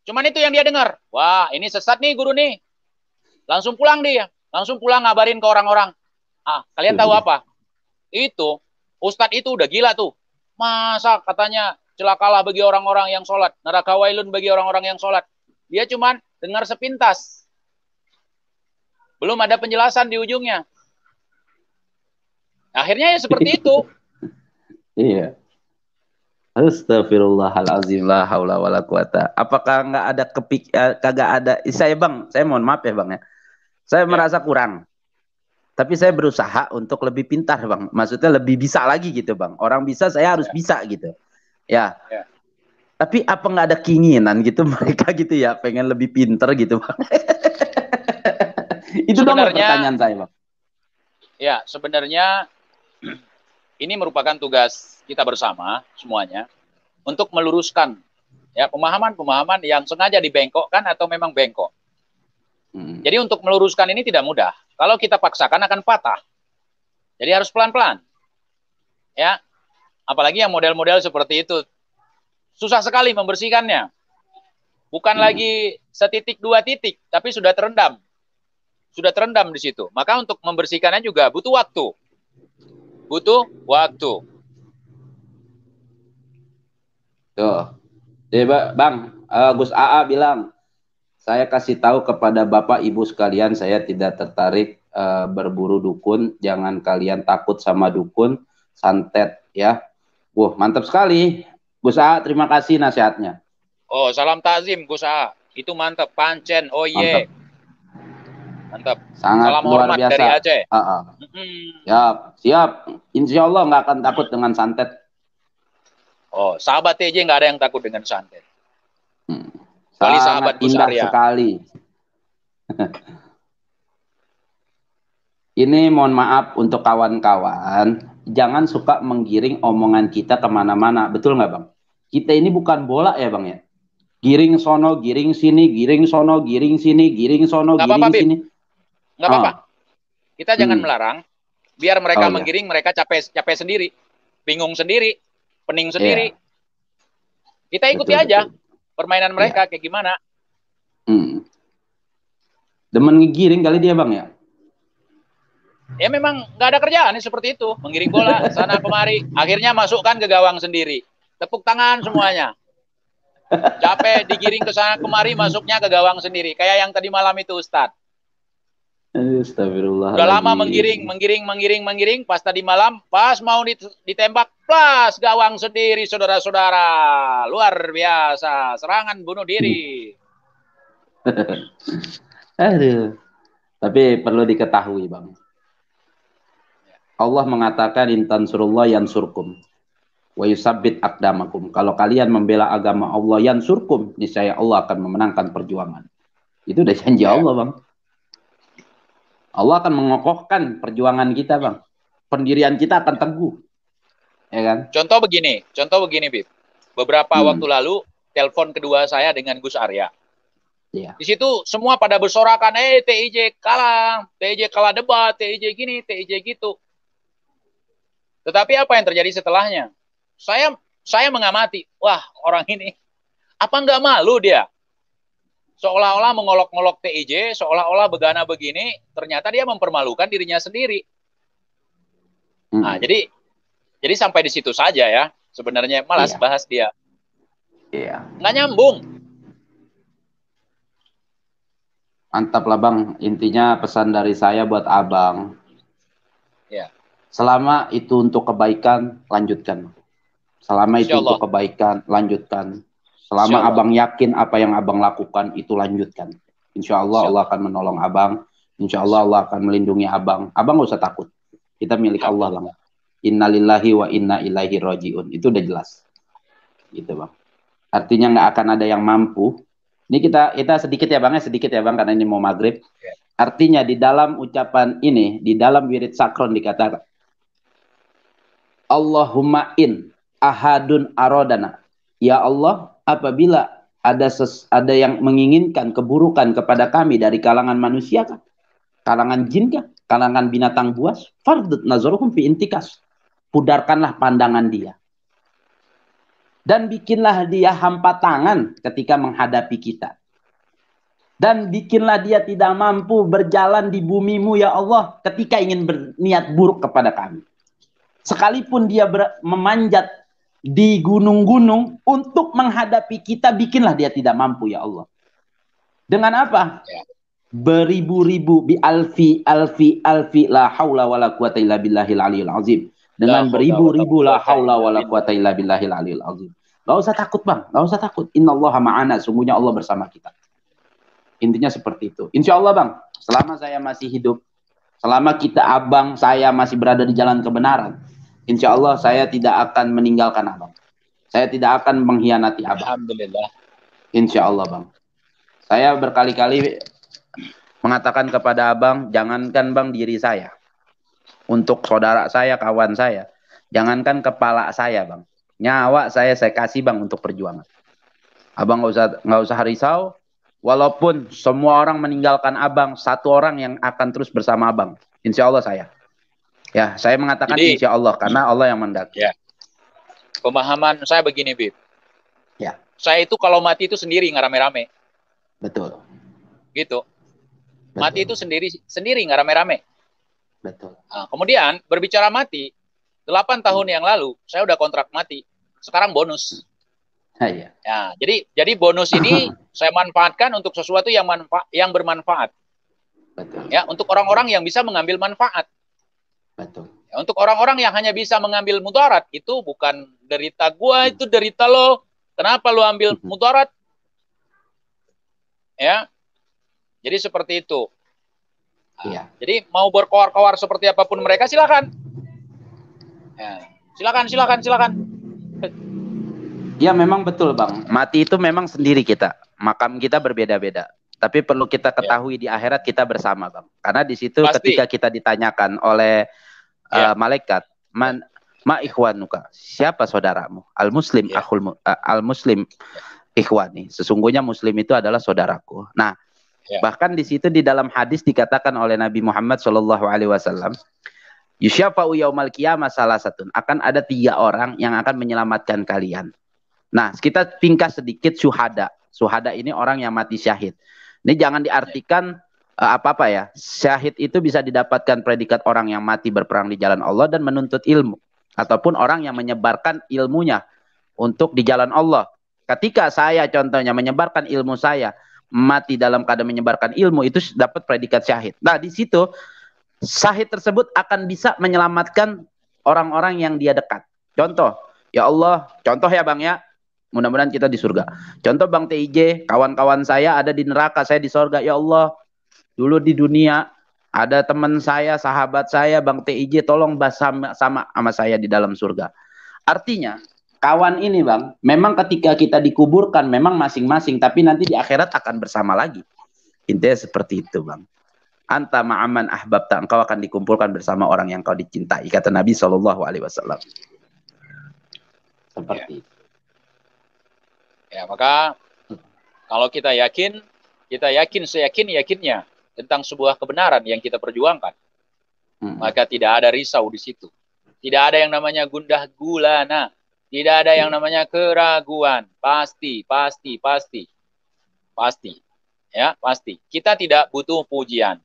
Cuman itu yang dia dengar. Wah, ini sesat nih guru nih. Langsung pulang dia, langsung pulang ngabarin ke orang-orang. Ah, kalian tahu apa? Itu, Ustadz itu udah gila tuh. Masa katanya celakalah bagi orang-orang yang sholat. Neraka wailun bagi orang-orang yang sholat. Dia cuman dengar sepintas. Belum ada penjelasan di ujungnya. Akhirnya ya seperti itu. Iya. Astagfirullahalazim la haula wala quwata. Apakah nggak ada kagak ada saya Bang, saya mohon maaf ya Bang ya. Saya merasa kurang. Tapi saya berusaha untuk lebih pintar Bang. Maksudnya lebih bisa lagi gitu Bang. Orang bisa saya harus bisa gitu. Ya. Tapi apa nggak ada keinginan gitu mereka gitu ya pengen lebih pinter gitu Bang. Itu dong pertanyaan saya Bang. Ya sebenarnya ini merupakan tugas kita bersama semuanya untuk meluruskan ya pemahaman-pemahaman yang sengaja dibengkokkan atau memang bengkok. Jadi untuk meluruskan ini tidak mudah. Kalau kita paksakan akan patah. Jadi harus pelan-pelan. Ya. Apalagi yang model-model seperti itu. Susah sekali membersihkannya. Bukan lagi setitik 2 titik, tapi sudah terendam. Sudah terendam di situ. Maka untuk membersihkannya juga butuh waktu. Butuh waktu. Tuh. Bang, Gus AA bilang, saya kasih tahu kepada Bapak Ibu sekalian, saya tidak tertarik berburu dukun. Jangan kalian takut sama dukun, santet ya. Wah, mantap sekali. Gus AA, terima kasih nasihatnya. Oh, salam takzim Gus AA. Itu mantap, pancen. Oh Mantap. Mantap. Sangat Salam luar hormat biasa. dari Aceh. Siap, siap. Insya Allah nggak akan takut dengan santet. Oh, sahabat TJ nggak ada yang takut dengan santet. Sangat sahabat indah sekali. Ini mohon maaf untuk kawan-kawan, jangan suka menggiring omongan kita kemana-mana, betul nggak Bang? Kita ini bukan bola ya Bang ya? Giring sono, giring sini, giring sono, giring sini, giring sono, giring sini. Nggak apa-apa. Kita jangan melarang, biar mereka menggiring, mereka capek sendiri, bingung sendiri, pening sendiri. Kita ikuti aja permainan mereka kayak gimana. Demen ngegiring kali dia Bang ya? Ya memang nggak ada kerjaan seperti itu, menggiring bola sana kemari, akhirnya masukkan ke gawang sendiri, tepuk tangan semuanya, capek digiring ke sana kemari, masuknya ke gawang sendiri, kayak yang tadi malam itu Ustadz. Astagfirullah. Udah lama menggiring, pas tadi malam, pas mau ditembak, plus gawang sendiri, saudara-saudara, luar biasa, serangan bunuh diri. Aduh, tapi perlu diketahui Bang. Allah mengatakan intan surullah yansurkum wa yusabbit aqdamakum. Kalau kalian membela agama Allah yansurkum, niscaya Allah akan memenangkan perjuangan. Itu udah janji Allah, Bang. Allah akan mengokohkan perjuangan kita, Bang. Pendirian kita akan teguh. Ya kan? Contoh begini, Bib. Beberapa waktu lalu telepon kedua saya dengan Gus Arya. Di situ semua pada bersorakan, TIJ kalah debat, TIJ gini, TIJ gitu. Tetapi apa yang terjadi setelahnya? Saya mengamati, wah orang ini, apa nggak malu dia? Seolah-olah mengolok-ngolok TIJ, seolah-olah begana begini, ternyata dia mempermalukan dirinya sendiri. Nah, jadi sampai di situ saja ya. Sebenarnya malas bahas dia. Nggak nyambung. Mantap lah Bang. Intinya pesan dari saya buat Abang. Selama itu untuk kebaikan, lanjutkan. Selama itu untuk kebaikan, lanjutkan. Selama Abang yakin apa yang Abang lakukan, itu lanjutkan. Insya Allah Allah akan menolong Abang. Insya Allah Allah akan melindungi Abang. Abang gak usah takut. Kita milik Allah Bang. Innalillahi wa inna ilaihi rajiun. Itu udah jelas. Gitu Bang. Artinya nggak akan ada yang mampu. Ini kita sedikit ya Bang, karena ini mau maghrib. Artinya di dalam ucapan ini, di dalam wirid sakron dikatakan, Allahumma in ahadun arodana. Ya Allah, apabila ada yang menginginkan keburukan kepada kami dari kalangan manusia kah? Kalangan jin kah? Kalangan binatang buas? Fardut nazaruhum fi intikas. Pudarkanlah pandangan dia. Dan bikinlah dia hampa tangan ketika menghadapi kita. Dan bikinlah dia tidak mampu berjalan di bumimu ya Allah ketika ingin berniat buruk kepada kami. Sekalipun dia memanjat di gunung-gunung untuk menghadapi kita, bikinlah dia tidak mampu ya Allah. Dengan apa? Beribu-ribu bi alfi la haula wala quwata illa billahil aliyil azim. Dengan beribu-ribu la haula wala quwata illa billahil aliyil azim. Gak usah takut Bang, gak usah takut. Innallaha ma'ana, sungguhnya Allah bersama kita. Intinya seperti itu. Insya Allah Bang, selama saya masih hidup, selama kita Abang, saya masih berada di jalan kebenaran, insya Allah saya tidak akan meninggalkan Abang. Saya tidak akan mengkhianati Abang. Alhamdulillah. Insya Allah Bang. Saya berkali-kali mengatakan kepada Abang, jangankan Bang diri saya, untuk saudara saya, kawan saya, jangankan kepala saya Bang, nyawa saya kasih Bang untuk perjuangan. Abang nggak usah risau, walaupun semua orang meninggalkan Abang, satu orang yang akan terus bersama Abang. Insya Allah saya. Ya, saya mengatakan insya Allah karena Allah yang mendaki. Ya. Pemahaman saya begini, Bib. Ya. Saya itu kalau mati itu sendiri, nggak rame-rame. Betul. Gitu. Betul. Mati itu sendiri, nggak rame-rame. Betul. Nah, kemudian berbicara mati, 8 tahun yang lalu saya udah kontrak mati. Sekarang bonus. Iya. Ya, jadi bonus ini saya manfaatkan untuk sesuatu yang bermanfaat. Betul. Ya, untuk orang-orang yang bisa mengambil manfaat. Betul. Ya, untuk orang-orang yang hanya bisa mengambil mudarat, itu bukan derita gua, itu derita lo. Kenapa lo ambil mudarat? Ya. Jadi seperti itu. Iya. Jadi mau berkoar-koar seperti apapun mereka, silakan. Ya, silakan. Ya memang betul Bang. Mati itu memang sendiri kita. Makam kita berbeda-beda. Tapi perlu kita ketahui di akhirat kita bersama Bang. Karena di situ ketika kita ditanyakan oleh malaikat, ma ikhwanuka, siapa saudaramu? Al-muslim al-muslim ikhwani. Sesungguhnya muslim itu adalah saudaraku. Nah, bahkan di situ di dalam hadis dikatakan oleh Nabi Muhammad SAW, yusyafa'u yaumal qiyamah salah satun. Akan ada 3 orang yang akan menyelamatkan kalian. Nah, kita tingkas sedikit syuhada. Syuhada ini orang yang mati syahid. Ini jangan diartikan apa-apa ya. Syahid itu bisa didapatkan predikat orang yang mati berperang di jalan Allah dan menuntut ilmu. Ataupun orang yang menyebarkan ilmunya untuk di jalan Allah. Ketika saya contohnya menyebarkan ilmu saya, mati dalam keadaan menyebarkan ilmu, itu dapat predikat syahid. Nah, di situ syahid tersebut akan bisa menyelamatkan orang-orang yang dia dekat. Contoh, ya Allah, contoh ya Bang ya, mudah-mudahan kita di surga. Contoh Bang TIJ, kawan-kawan saya ada di neraka, saya di surga. Ya Allah, dulu di dunia ada teman saya, sahabat saya, Bang TIJ, tolong bahas sama saya di dalam surga. Artinya, kawan ini Bang, memang ketika kita dikuburkan, memang masing-masing, tapi nanti di akhirat akan bersama lagi. Intinya seperti itu Bang. Anta ma'aman ahbabta, engkau akan dikumpulkan bersama orang yang kau dicintai, kata Nabi SAW. Seperti itu. Ya, maka kalau kita yakin seyakin-yakinnya tentang sebuah kebenaran yang kita perjuangkan, maka tidak ada risau di situ. Tidak ada yang namanya gundah gulana, tidak ada yang namanya keraguan. Pasti. Ya, pasti. Kita tidak butuh pujian.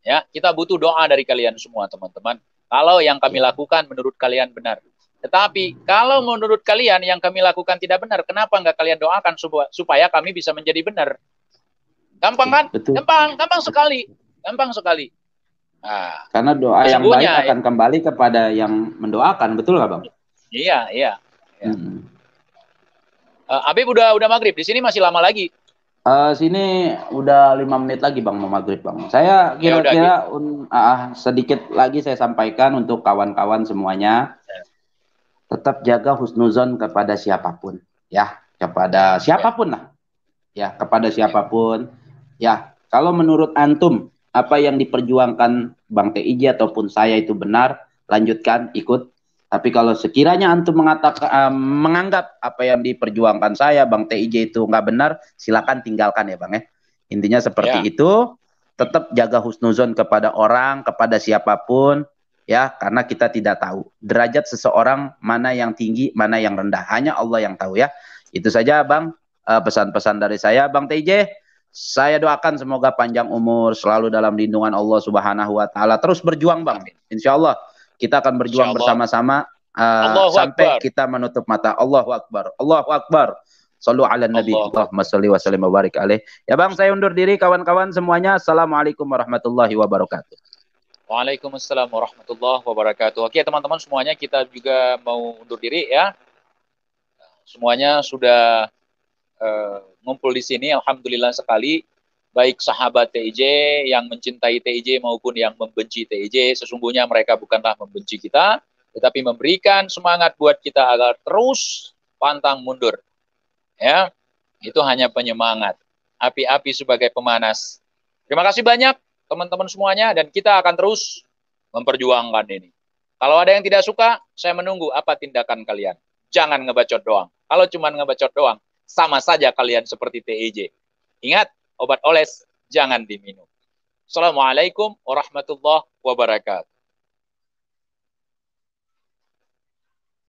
Ya, kita butuh doa dari kalian semua, teman-teman. Kalau yang kami lakukan menurut kalian benar. Tetapi kalau menurut kalian yang kami lakukan tidak benar, kenapa nggak kalian doakan supaya kami bisa menjadi benar? Gampang kan? Betul. Gampang sekali. Nah, karena doa yang baik akan kembali kepada yang mendoakan, betul nggak Bang? Iya. Habib udah maghrib, di sini masih lama lagi. Sini udah 5 menit lagi Bang mau maghrib Bang. Saya kira-kira sedikit lagi saya sampaikan untuk kawan-kawan semuanya. Tetap jaga husnuzon kepada siapapun, ya, kepada siapapun lah, ya, kepada siapapun, ya. Kalau menurut antum apa yang diperjuangkan Bang TIJ ataupun saya itu benar, lanjutkan, ikut. Tapi kalau sekiranya antum menganggap apa yang diperjuangkan saya Bang TIJ itu nggak benar, silakan tinggalkan ya Bang ya. Intinya seperti itu. Tetap jaga husnuzon kepada orang, kepada siapapun. Ya, karena kita tidak tahu derajat seseorang mana yang tinggi, mana yang rendah. Hanya Allah yang tahu ya. Itu saja Bang, pesan-pesan dari saya. Bang TJ, saya doakan semoga panjang umur, selalu dalam lindungan Allah Subhanahu wa taala. Terus berjuang Bang. Insya Allah kita akan berjuang bersama-sama sampai kita menutup mata. Allahu Akbar. Allahu Akbar. Sallu ala Nabi. Allahumma sholli wa sallim wa barik alaih. Ya Bang, saya undur diri kawan-kawan semuanya. Assalamualaikum warahmatullahi wabarakatuh. Waalaikumsalam warahmatullahi wabarakatuh. Oke teman-teman semuanya, kita juga mau undur diri ya. Semuanya sudah ngumpul di sini, alhamdulillah sekali. Baik sahabat TIJ yang mencintai TIJ maupun yang membenci TIJ, sesungguhnya mereka bukanlah membenci kita, tetapi memberikan semangat buat kita agar terus pantang mundur. Ya, itu hanya penyemangat. Api-api sebagai pemanas. Terima kasih banyak teman-teman semuanya, dan kita akan terus memperjuangkan ini. Kalau ada yang tidak suka, saya menunggu apa tindakan kalian. Jangan ngebacot doang. Kalau cuma ngebacot doang, sama saja kalian seperti TIJ. Ingat, obat oles jangan diminum. Assalamualaikum warahmatullahi wabarakatuh.